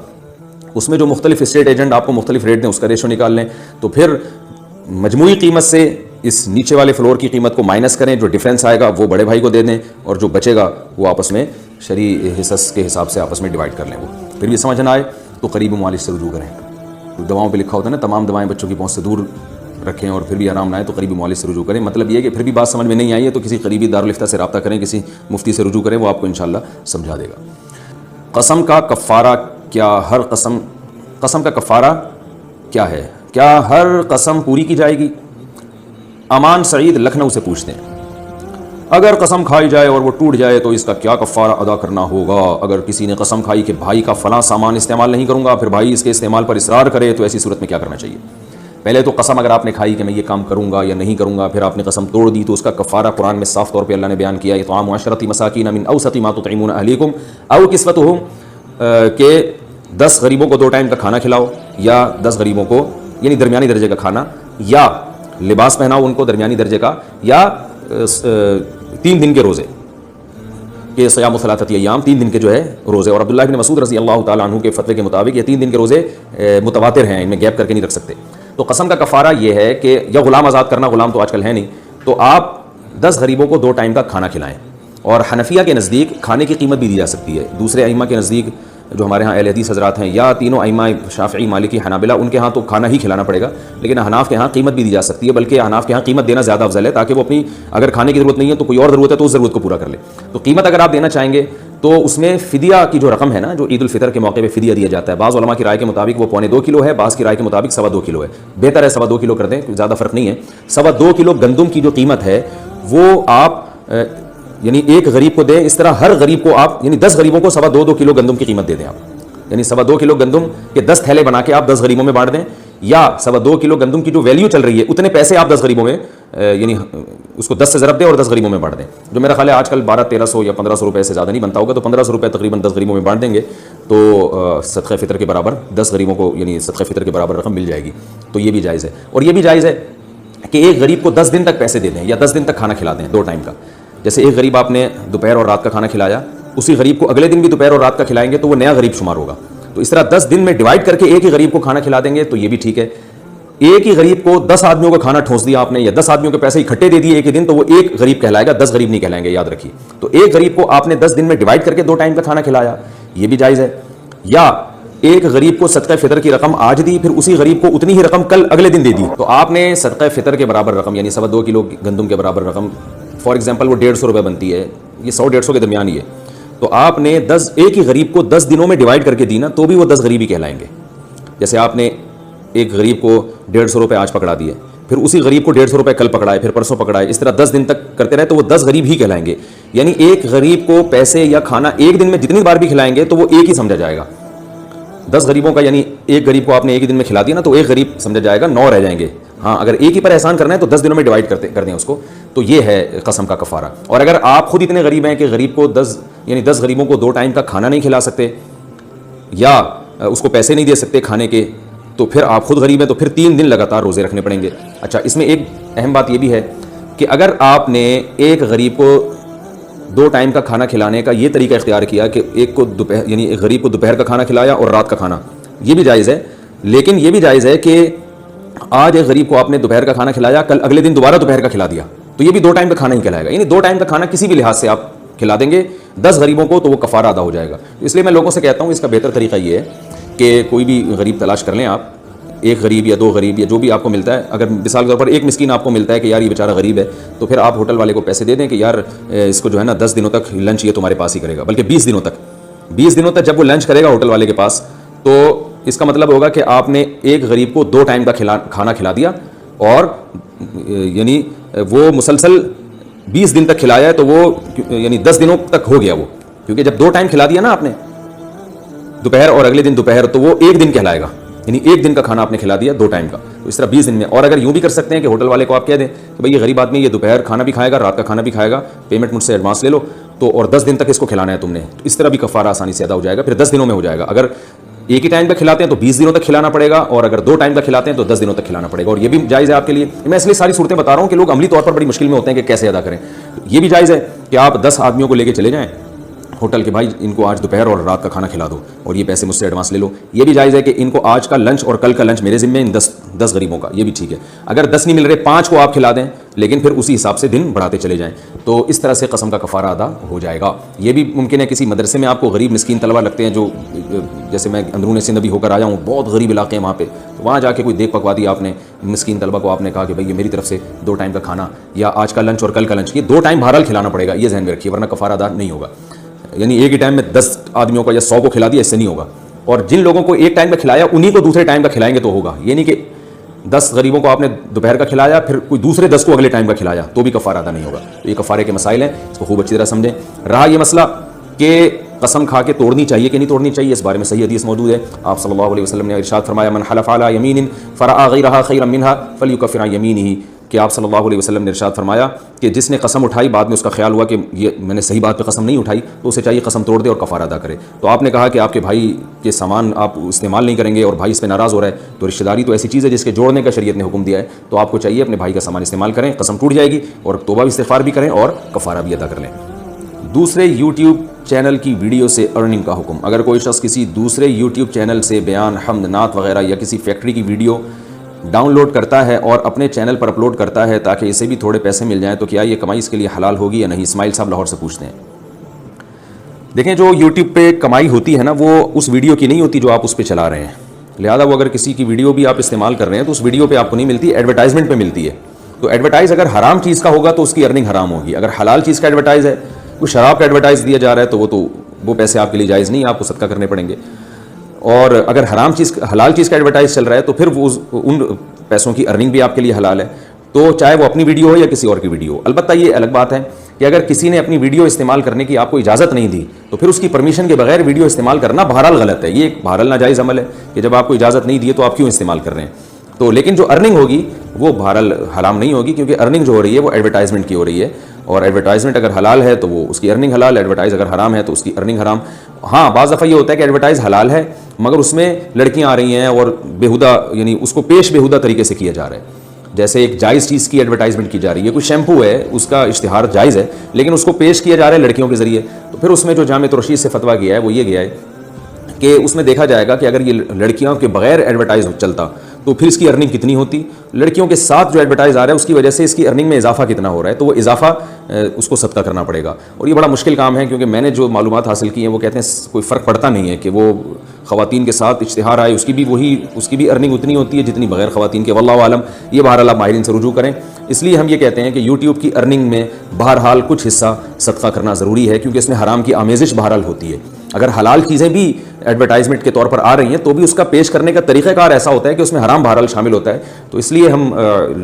Speaker 1: اس میں جو مختلف اسٹیٹ ایجنٹ آپ کو مختلف ریٹ دیں اس کا ریشو نکال لیں، تو پھر مجموعی قیمت سے اس نیچے والے فلور کی قیمت کو مائنس کریں، جو ڈیفرنس آئے گا وہ بڑے بھائی کو دے دیں، اور جو بچے گا وہ آپس میں شرعی حصص کے حساب سے آپس میں ڈیوائڈ کر لیں۔ وہ پھر بھی سمجھ نہ آئے تو قریبی معالج سے رجوع کریں۔ دواؤں پہ لکھا ہوتا ہے نا تمام دوائیں بچوں کی پہنچ سے دور رکھیں اور پھر بھی آرام نہ آئے تو قریبی معالج سے رجوع کریں. مطلب یہ ہے کہ پھر بھی بات سمجھ میں نہیں آئی ہے تو کسی قریبی دارالفتہ سے رابطہ کریں, کسی مفتی سے رجوع کریں, وہ آپ کو انشاءاللہ سمجھا دے گا. قسم کا کفارہ کیا ہر قسم کا کفارہ کیا ہے؟ کیا ہر قسم پوری کی جائے گی؟ امان سعید لکھنؤ سے پوچھتے ہیں, اگر قسم کھائی جائے اور وہ ٹوٹ جائے تو اس کا کیا کفارہ ادا کرنا ہوگا؟ اگر کسی نے قسم کھائی کہ بھائی کا فلاں سامان استعمال نہیں کروں گا, پھر بھائی اس کے استعمال پر اصرار کرے, تو ایسی صورت میں کیا کرنا چاہیے؟ پہلے تو قسم اگر آپ نے کھائی کہ میں یہ کام کروں گا یا نہیں کروں گا, پھر آپ نے قسم توڑ دی, تو اس کا کفارہ قرآن میں صاف طور پہ اللہ نے بیان کیا, اطعام 10 مساکین من اوسط ما تطعمون اہلیکم او کسوتہم, کہ 10 غریبوں کو 2 ٹائم کا کھانا کھلاؤ, یا 10 غریبوں کو یعنی درمیانی درجے کا کھانا, یا لباس پہناؤ ان کو درمیانی درجے کا, یا 3 دن کے روزے کہ صیام ثلاثۃ ایام, 3 دن کے جو ہے روزے. اور عبداللہ بن مسعود رضی اللہ تعالیٰ عنہ کے فتوے کے مطابق یہ 3 دن کے روزے متواتر ہیں, ان میں گیپ کر کے نہیں رکھ سکتے. تو قسم کا کفارہ یہ ہے کہ یا غلام آزاد کرنا, غلام تو آج کل ہے نہیں, تو آپ 10 غریبوں کو 2 ٹائم کا کھانا کھلائیں. اور حنفیہ کے نزدیک کھانے کی قیمت بھی دی جا سکتی ہے. دوسرے ائمہ کے نزدیک جو ہمارے ہاں اہل حدیث حضرات ہیں, یا تینوں ائمہ شافعی مالکی حنابلہ, ان کے ہاں تو کھانا ہی کھلانا پڑے گا, لیکن احناف کے ہاں قیمت بھی دی جا سکتی ہے. بلکہ احناف کے ہاں قیمت دینا زیادہ افضل ہے, تاکہ وہ اپنی اگر کھانے کی ضرورت نہیں ہے تو کوئی اور ضرورت ہے تو اس ضرورت کو پورا کر لے. تو قیمت اگر آپ دینا چاہیں گے تو اس میں فدیہ کی جو رقم ہے نا, جو عید الفطر کے موقع پہ فدیہ دیا جاتا ہے, بعض علماء کی رائے کے مطابق وہ 1.25 کلو ہے, بعض کی رائے کے مطابق 2.25 کلو ہے. بہتر ہے 2.25 کلو کر دیں, زیادہ فرق نہیں ہے. 2.25 کلو گندم کی جو قیمت ہے وہ آپ یعنی ایک غریب کو دیں. اس طرح ہر غریب کو آپ یعنی 10 غریبوں کو 2.25 کلو گندم کی قیمت دے دیں آپ, یعنی 2.25 کلو گندم کے 10 تھیلے بنا کے آپ 10 غریبوں میں بانٹ دیں, یا 2.25 کلو گندم کی جو ویلیو چل رہی ہے اتنے پیسے آپ 10 غریبوں میں یعنی اس کو 10 سے ضرب دیں اور 10 غریبوں میں بانٹ دیں, جو میرا خیال ہے آج کل 1200-1300 یا 1500 روپے سے زیادہ نہیں بنتا ہوگا. تو 1500 روپے تقریباً 10 غریبوں میں بانٹ دیں گے تو صدقہ فطر کے برابر 10 غریبوں کو یعنی صدقہ فطر کے برابر رقم مل جائے گی. تو یہ بھی جائز ہے. اور یہ بھی جائز ہے کہ ایک غریب کو 10 دن تک پیسے دے دیں, یا 10 دن تک کھانا کھلا دیں 2 ٹائم کا. جیسے ایک غریب آپ نے دوپہر اور رات کا کھانا کھلایا, اسی غریب کو اگلے دن بھی دوپہر اور رات کا کھلائیں گے تو وہ نیا غریب شمار ہوگا. تو اس طرح 10 دن میں ڈیوائڈ کر کے ایک ہی غریب کو کھانا کھلا دیں گے تو یہ بھی ٹھیک ہے. ایک ہی غریب کو 10 آدمیوں کا کھانا ٹھونس دیا آپ نے, یا 10 آدمیوں کے پیسے اکٹھے دے دیے ایک ہی دن, تو وہ ایک غریب کہلائے گا, 10 غریب نہیں کہلائیں گے, یاد رکھیے. تو ایک غریب کو آپ نے 10 دن میں ڈیوائڈ کر کے 2 ٹائم کا کھانا کھلایا, یہ بھی جائز ہے. یا ایک غریب کو صدقہ فطر کی رقم آج دی, پھر اسی غریب کو اتنی ہی رقم کل اگلے دن دے دی, تو آپ نے صدقہ فطر کے برابر رقم یعنی 2.25 کلو گندم کے برابر رقم, فار ایگزامپل وہ 150 روپے بنتی ہے, یہ 100-150 کے درمیان ہی ہے, تو آپ نے ایک ہی غریب کو 10 دنوں میں ڈیوائڈ کر کے دی نا, تو بھی وہ 10 غریب ہی کہلائیں گے. جیسے آپ نے ایک غریب کو 150 روپے آج پکڑا دیے, پھر اسی غریب کو 150 روپے کل پکڑائے, پھر پرسوں پکڑائے, اس طرح 10 دن تک کرتے رہے تو وہ 10 غریب ہی کہلائیں گے. یعنی ایک غریب کو پیسے یا کھانا ایک دن میں جتنی بار بھی کھلائیں گے تو وہ ایک ہی سمجھا جائے گا. 10 غریبوں کا یعنی ایک غریب کو آپ نے ایک ہی دن میں کھلا دیا نا, تو ایک غریب سمجھا جائے گا, 9 رہ جائیں گے. ہاں اگر ایک ہی پر احسان کرنا ہے تو 10 دنوں میں ڈیوائڈ کر دیں اس کو, تو یہ ہے قسم کا کفارہ. اور اگر آپ خود اتنے غریب ہیں کہ غریب کو 10 غریبوں کو 2 ٹائم کا کھانا نہیں کھلا سکتے, یا اس کو پیسے نہیں دے سکتے کھانے کے, تو پھر آپ خود غریب ہیں, تو پھر 3 دن لگاتار روزے رکھنے پڑیں گے. اچھا, اس میں ایک اہم بات یہ بھی ہے کہ اگر آپ نے ایک غریب کو 2 ٹائم کا کھانا کھلانے کا یہ طریقہ اختیار کیا کہ ایک کو دوپہر یعنی ایک غریب کو دوپہر کا کھانا کھلایا اور رات کا کھانا, یہ بھی جائز ہے. لیکن یہ بھی جائز ہے کہ آج ایک غریب کو آپ نے دوپہر کا کھانا کھلایا, کل اگلے دن دوبارہ دوپہر کا کھلا دیا, تو یہ بھی 2 ٹائم کا کھانا ہی کہلائے گا. یعنی 2 ٹائم کا کھانا کسی بھی لحاظ سے آپ کھلا دیں گے 10 غریبوں کو تو وہ کفارہ ادا ہو جائے گا. اس لیے میں لوگوں سے کہتا ہوں اس کا بہتر طریقہ یہ ہے کہ کوئی بھی غریب تلاش کر لیں آپ, ایک غریب یا 2 غریب یا جو بھی آپ کو ملتا ہے. اگر مثال کے طور پر ایک مسکین آپ کو ملتا ہے کہ یار یہ بیچارہ غریب ہے, تو پھر آپ ہوٹل والے کو پیسے دے دیں کہ یار اس کو جو ہے نا 10 دنوں تک لنچ یہ تمہارے پاس ہی کرے گا, بلکہ 20 دنوں تک جب وہ لنچ کرے گا ہوٹل والے کے پاس, تو اس کا مطلب ہوگا کہ آپ نے ایک غریب کو 2 ٹائم کا کھانا کھلا دیا, اور یعنی وہ مسلسل 20 دن تک کھلایا ہے, تو وہ یعنی 10 دنوں تک ہو گیا وہ, کیونکہ جب 2 ٹائم کھلا دیا نا آپ نے دوپہر اور اگلے دن دوپہر, تو وہ 1 دن کہلائے گا. یعنی 1 دن کا کھانا آپ نے کھلا دیا 2 ٹائم کا, تو اس طرح 20 دن میں. اور اگر یوں بھی کر سکتے ہیں کہ ہوٹل والے کو آپ کہہ دیں کہ بھائی یہ غریب آدمی یہ دوپہر کھانا بھی کھائے گا, رات کا کھانا بھی کھائے گا, پیمنٹ مجھ سے ایڈوانس لے لو, تو اور 10 دن تک اس کو کھلانا ہے تم نے, تو اس طرح بھی کفارہ آسانی سے ادا ہو جائے گا. پھر 10 دنوں میں ہو جائے گا. اگر ایک ہی ٹائم پہ کھلاتے ہیں تو 20 دنوں تک کھلانا پڑے گا, اور اگر 2 ٹائم کا کھلاتے ہیں تو 10 دنوں تک کھلانا پڑے گا. اور یہ بھی جائز ہے آپ کے لیے. میں اس لیے ساری صورتیں بتا رہا ہوں کہ لوگ عملی طور پر بڑی مشکل میں ہوتے ہیں کہ کیسے ادا کریں. یہ بھی جائز ہے کہ آپ 10 آدمیوں کو لے کے چلے جائیں ہوٹل کے, بھائی ان کو آج دوپہر اور رات کا کھانا کھلا دو اور یہ پیسے مجھ سے ایڈوانس لے لو. یہ بھی جائز ہے کہ ان کو آج کا لنچ اور کل کا لنچ میرے ذمہ ان 10 غریبوں کا, یہ بھی ٹھیک ہے. اگر 10 نہیں مل رہے 5 کو آپ کھلا دیں, لیکن پھر اسی حساب سے دن بڑھاتے چلے جائیں. تو اس طرح سے قسم کا کفارہ ادا ہو جائے گا. یہ بھی ممکن ہے کسی مدرسے میں آپ کو غریب مسکین طلبہ لگتے ہیں, جو جیسے میں اندرون سندھ بھی ہو کر آیا ہوں, بہت غریب علاقے ہیں وہاں پہ, تو وہاں جا کے کوئی دیکھ پکوا دی آپ نے مسکین طلبہ کو, آپ نے کہا کہ بھائی یہ میری طرف سے 2 ٹائم کا کھانا, یا آج کا لنچ اور کل کا لنچ, یہ 2 ٹائم بہرحال کھلانا پڑے گا, یہ ذہن میں رکھیے, ورنہ کفارہ ادا نہیں ہوگا. یعنی ایک ہی ٹائم میں 10 آدمیوں کو یا 100 کو کھلا دیا, اس سے نہیں ہوگا. اور جن لوگوں کو ایک ٹائم کا کھلایا انہیں کو دوسرے ٹائم کا کھلائیں گے تو ہوگا. یہ نہیں کہ 10 غریبوں کو آپ نے دوپہر کا کھلایا پھر کوئی دوسرے 10 کو اگلے ٹائم کا کھلایا تو بھی کفارہ ادا نہیں ہوگا. تو یہ کفارے کے مسائل ہیں, اس کو خوب اچھی طرح سمجھیں. رہا یہ مسئلہ کہ قسم کھا کے توڑنی چاہیے کہ نہیں توڑنی چاہیے, اس بارے میں صحیح حدیث موجود ہے. آپ صلی اللہ علیہ وسلم نے ارشاد فرمایا, من حلف علی یمین فرأى غیرها خیرا منها فلیکفر عن یمینہ, کہ آپ صلی اللہ علیہ وسلم نے ارشاد فرمایا کہ جس نے قسم اٹھائی بعد میں اس کا خیال ہوا کہ یہ میں نے صحیح بات پہ قسم نہیں اٹھائی, تو اسے چاہیے قسم توڑ دے اور کفارہ ادا کرے. تو آپ نے کہا کہ آپ کے بھائی کے سامان آپ استعمال نہیں کریں گے اور بھائی اس پہ ناراض ہو رہا ہے, تو رشتہ داری تو ایسی چیز ہے جس کے جوڑنے کا شریعت نے حکم دیا ہے, تو آپ کو چاہیے اپنے بھائی کا سامان استعمال کریں, قسم ٹوٹ جائے گی, اور توبہ بھی استغفار بھی کریں اور کفارہ بھی ادا کر لیں. دوسرے یوٹیوب چینل کی ویڈیو سے ارننگ کا حکم. اگر کوئی شخص کسی دوسرے یوٹیوب چینل سے بیان, حمد, نعت وغیرہ یا کسی فیکٹری کی ویڈیو ڈاؤن لوڈ کرتا ہے اور اپنے چینل پر اپلوڈ کرتا ہے تاکہ اسے بھی تھوڑے پیسے مل جائیں, تو کیا یہ کمائی اس کے لیے حلال ہوگی یا نہیں؟ اسماعیل صاحب لاہور سے پوچھتے ہیں. دیکھیں, جو یوٹیوب پہ کمائی ہوتی ہے نا, وہ اس ویڈیو کی نہیں ہوتی جو آپ اس پہ چلا رہے ہیں. لہٰذا وہ اگر کسی کی ویڈیو بھی آپ استعمال کر رہے ہیں تو اس ویڈیو پہ آپ کو نہیں ملتی, ایڈورٹائزمنٹ پہ ملتی ہے. تو ایڈورٹائز اگر حرام چیز کا ہوگا تو اس کی ارننگ حرام ہوگی. اگر حلال چیز کا ایڈورٹائز ہے, کوئی شراب کا ایڈورٹائز دیا جا رہا ہے, تو وہ پیسے آپ کے لیے جائز نہیں, آپ کو صدقہ کرنے پڑیں گے. اور اگر حلال چیز کا ایڈورٹائز چل رہا ہے تو پھر وہ ان پیسوں کی ارننگ بھی آپ کے لیے حلال ہے. تو چاہے وہ اپنی ویڈیو ہو یا کسی اور کی ویڈیو ہو. البتہ یہ الگ بات ہے کہ اگر کسی نے اپنی ویڈیو استعمال کرنے کی آپ کو اجازت نہیں دی تو پھر اس کی پرمیشن کے بغیر ویڈیو استعمال کرنا بہرحال غلط ہے. یہ ایک بہرحال ناجائز عمل ہے کہ جب آپ کو اجازت نہیں دی تو آپ کیوں استعمال کر رہے ہیں. تو لیکن جو ارننگ ہوگی وہ بہرحال حرام نہیں ہوگی, کیونکہ ارننگ جو ہو رہی ہے وہ ایڈورٹائزمنٹ کی ہو رہی ہے, اور ایڈورٹائزمنٹ اگر حلال ہے تو وہ اس کی ارننگ حلال, ایڈورٹائز اگر حرام ہے تو اس کی ارننگ حرام. ہاں, بعض دفعہ یہ ہوتا ہے کہ ایڈورٹائز حلال ہے مگر اس میں لڑکیاں آ رہی ہیں اور بیہودہ, یعنی اس کو پیش بیہودہ طریقے سے کیا جا رہا ہے. جیسے ایک جائز چیز کی ایڈورٹائزمنٹ کی جا رہی ہے, کوئی شیمپو ہے, اس کا اشتہار جائز ہے, لیکن اس کو پیش کیا جا رہا ہے لڑکیوں کے ذریعے. تو پھر اس میں جو جامع رشید سے فتویٰ گیا ہے وہ یہ گیا ہے کہ اس میں دیکھا جائے گا کہ اگر یہ لڑکیوں کے بغیر ایڈورٹائز چلتا تو پھر اس کی ارننگ کتنی ہوتی, لڑکیوں کے ساتھ جو ایڈورٹائز آ رہا ہے اس کی وجہ سے اس کی ارننگ میں اضافہ کتنا ہو رہا ہے, تو وہ اضافہ اس کو صدقہ کرنا پڑے گا. اور یہ بڑا مشکل کام ہے, کیونکہ میں نے جو معلومات حاصل کی ہیں وہ کہتے ہیں کوئی فرق پڑتا نہیں ہے کہ وہ خواتین کے ساتھ اشتہار آئے اس کی بھی ارننگ اتنی ہوتی ہے جتنی بغیر خواتین کے, واللہ عالم. یہ بہرحال آپ ماہرین سے رجوع کریں. اس لیے ہم یہ کہتے ہیں کہ یوٹیوب کی ارننگ میں بہرحال کچھ حصہ صدقہ کرنا ضروری ہے, کیونکہ اس میں حرام کی آمیزش بہرحال ہوتی ہے. اگر حلال چیزیں بھی ایڈورٹائزمنٹ کے طور پر آ رہی ہیں تو بھی اس کا پیش کرنے کا طریقہ کار ایسا ہوتا ہے کہ اس میں حرام بہرحال شامل ہوتا ہے. تو اس لیے ہم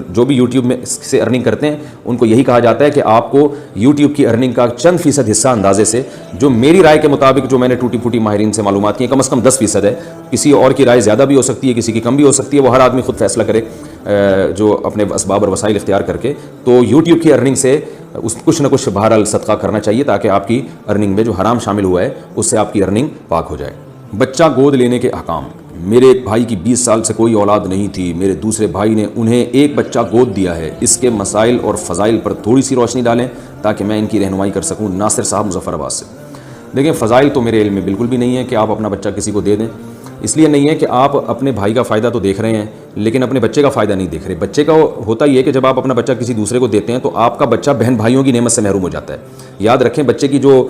Speaker 1: جو بھی یوٹیوب میں سے ارننگ کرتے ہیں ان کو یہی کہا جاتا ہے کہ آپ کو یوٹیوب کی ارننگ کا چند فیصد حصہ اندازے سے, جو میری رائے کے مطابق جو میں نے ٹوٹی پھوٹی ماہرین سے معلومات کی ہیں, کم از کم 10% ہے. کسی اور کی رائے زیادہ بھی ہو سکتی ہے, کسی کی کم بھی ہو سکتی ہے, وہ ہر آدمی خود فیصلہ کرے جو اپنے اسباب اور وسائل اختیار کر کے. تو یوٹیوب کی ارننگ سے کچھ نہ کچھ بہرحال صدقہ کرنا چاہیے تاکہ آپ کی ارننگ میں جو حرام شامل ہوا ہے اس سے آپ کی ارننگ پاک ہو جائے. بچہ گود لینے کے احکام. میرے ایک بھائی کی 20 سال سے کوئی اولاد نہیں تھی, میرے دوسرے بھائی نے انہیں ایک بچہ گود دیا ہے. اس کے مسائل اور فضائل پر تھوڑی سی روشنی ڈالیں تاکہ میں ان کی رہنمائی کر سکوں. ناصر صاحب مظفر آباد سے. دیکھیں, فضائل تو میرے علم میں بالکل بھی نہیں ہے کہ آپ اپنا بچہ کسی کو دے دیں. اس لیے نہیں ہے کہ آپ اپنے بھائی کا فائدہ تو دیکھ رہے ہیں لیکن اپنے بچے کا فائدہ نہیں دیکھ رہے. بچے کا ہوتا یہ ہے کہ جب آپ اپنا بچہ کسی دوسرے کو دیتے ہیں تو آپ کا بچہ بہن بھائیوں کی نعمت سے محروم ہو جاتا ہے. یاد رکھیں, بچے کی جو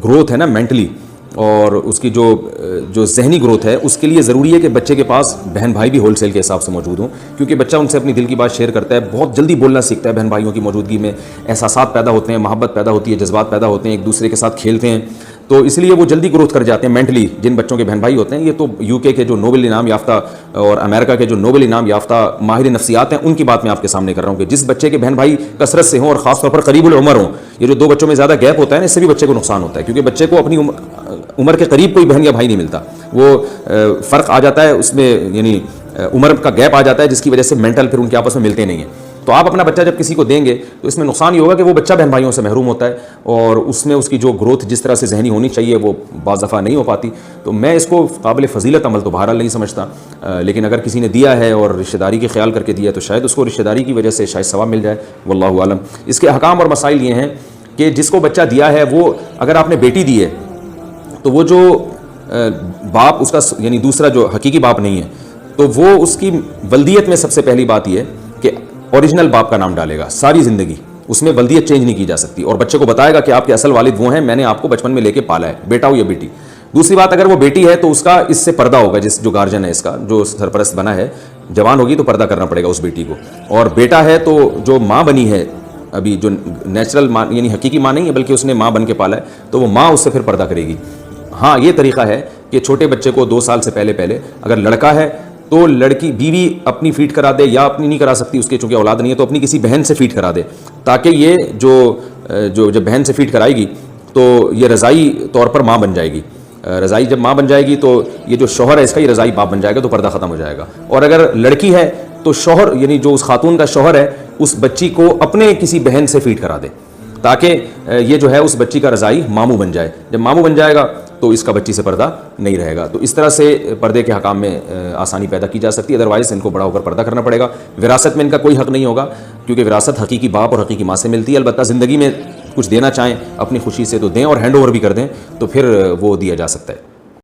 Speaker 1: گروتھ ہے نا مینٹلی, اور اس کی جو ذہنی گروتھ ہے, اس کے لیے ضروری ہے کہ بچے کے پاس بہن بھائی بھی ہول سیل کے حساب سے موجود ہوں, کیونکہ بچہ ان سے اپنی دل کی بات شیئر کرتا ہے, بہت جلدی بولنا سیکھتا ہے. بہن بھائیوں کی موجودگی میں احساسات پیدا ہوتے ہیں, محبت پیدا ہوتی ہے, جذبات پیدا ہوتے ہیں, ایک دوسرے کے ساتھ کھیلتے ہیں, تو اس لیے وہ جلدی گروتھ کر جاتے ہیں مینٹلی. جن بچوں کے بہن بھائی ہوتے ہیں, یہ تو UK کے جو نوبل انعام یافتہ اور امریکہ کے جو نوبل انعام یافتہ ماہر نفسیات ہیں ان کی بات میں آپ کے سامنے کر رہا ہوں کہ جس بچے کے بہن بھائی کثرت سے ہوں اور خاص طور پر قریب العمر ہوں, یہ جو 2 بچوں میں زیادہ گیپ ہوتا ہے نا, اس سے بھی بچے کو نقصان ہوتا ہے, کیونکہ بچے کو اپنی عمر کے قریب کوئی بہن یا بھائی نہیں ملتا. وہ فرق آ جاتا ہے اس میں, یعنی عمر کا گیپ آ جاتا ہے جس کی وجہ سے مینٹل پھر ان کے آپس میں ملتے نہیں ہیں. تو آپ اپنا بچہ جب کسی کو دیں گے تو اس میں نقصان یہ ہوگا کہ وہ بچہ بہن بھائیوں سے محروم ہوتا ہے اور اس میں اس کی جو گروتھ جس طرح سے ذہنی ہونی چاہیے وہ بعض دفعہ نہیں ہو پاتی. تو میں اس کو قابل فضیلت عمل تو بہرحال نہیں سمجھتا, لیکن اگر کسی نے دیا ہے اور رشتہ داری کے خیال کر کے دیا تو شاید اس کو رشتہ داری کی وجہ سے شاید ثواب مل جائے, واللہ عالم. اس کے احکام اور مسائل یہ ہیں کہ جس کو بچہ دیا ہے وہ, اگر آپ نے بیٹی دی ہے تو وہ جو باپ اس کا, یعنی دوسرا جو حقیقی باپ نہیں ہے, تو وہ اس کی ولدیت میں سب سے پہلی بات یہ ہے کہ اوریجنل باپ کا نام ڈالے گا ساری زندگی, اس میں ولدیت چینج نہیں کی جا سکتی, اور بچے کو بتائے گا کہ آپ کے اصل والد وہ ہیں, میں نے آپ کو بچپن میں لے کے پالا ہے, بیٹا ہو یا بیٹی. دوسری بات, اگر وہ بیٹی ہے تو اس کا اس سے پردہ ہوگا, جو گارجن ہے اس کا, جو سرپرست بنا ہے, جوان ہوگی تو پردہ کرنا پڑے گا اس بیٹی کو. اور بیٹا ہے تو جو ماں بنی ہے ابھی, جو نیچرل ماں یعنی حقیقی ماں نہیں ہے بلکہ اس نے ماں بن کے پالا ہے, تو وہ ماں اس سے پھر پردہ کرے گی. ہاں یہ طریقہ ہے کہ چھوٹے بچے کو 2 سال سے پہلے اگر لڑکا ہے تو لڑکی بیوی اپنی فیڈ کرا دے, یا اپنی نہیں کرا سکتی اس کے چونکہ اولاد نہیں ہے تو اپنی کسی بہن سے فیڈ کرا دے, تاکہ یہ جو جب بہن سے فیڈ کرائے گی تو یہ رضائی طور پر ماں بن جائے گی. رضائی جب ماں بن جائے گی تو یہ جو شوہر ہے اس کا یہ رضائی باپ بن جائے گا, تو پردہ ختم ہو جائے گا. اور اگر لڑکی ہے تو شوہر یعنی جو اس خاتون کا شوہر ہے اس بچی کو اپنے کسی بہن سے فیڈ کرا دے, تاکہ یہ جو ہے اس بچی کا رضائی ماموں بن جائے. جب ماموں بن جائے گا تو اس کا بچی سے پردہ نہیں رہے گا. تو اس طرح سے پردے کے حکام میں آسانی پیدا کی جا سکتی ہے. ادروائز ان کو بڑا ہو کر پردہ کرنا پڑے گا. وراثت میں ان کا کوئی حق نہیں ہوگا, کیونکہ وراثت حقیقی باپ اور حقیقی ماں سے ملتی ہے. البتہ زندگی میں کچھ دینا چاہیں اپنی خوشی سے تو دیں, اور ہینڈ اوور بھی کر دیں تو پھر وہ دیا جا سکتا ہے.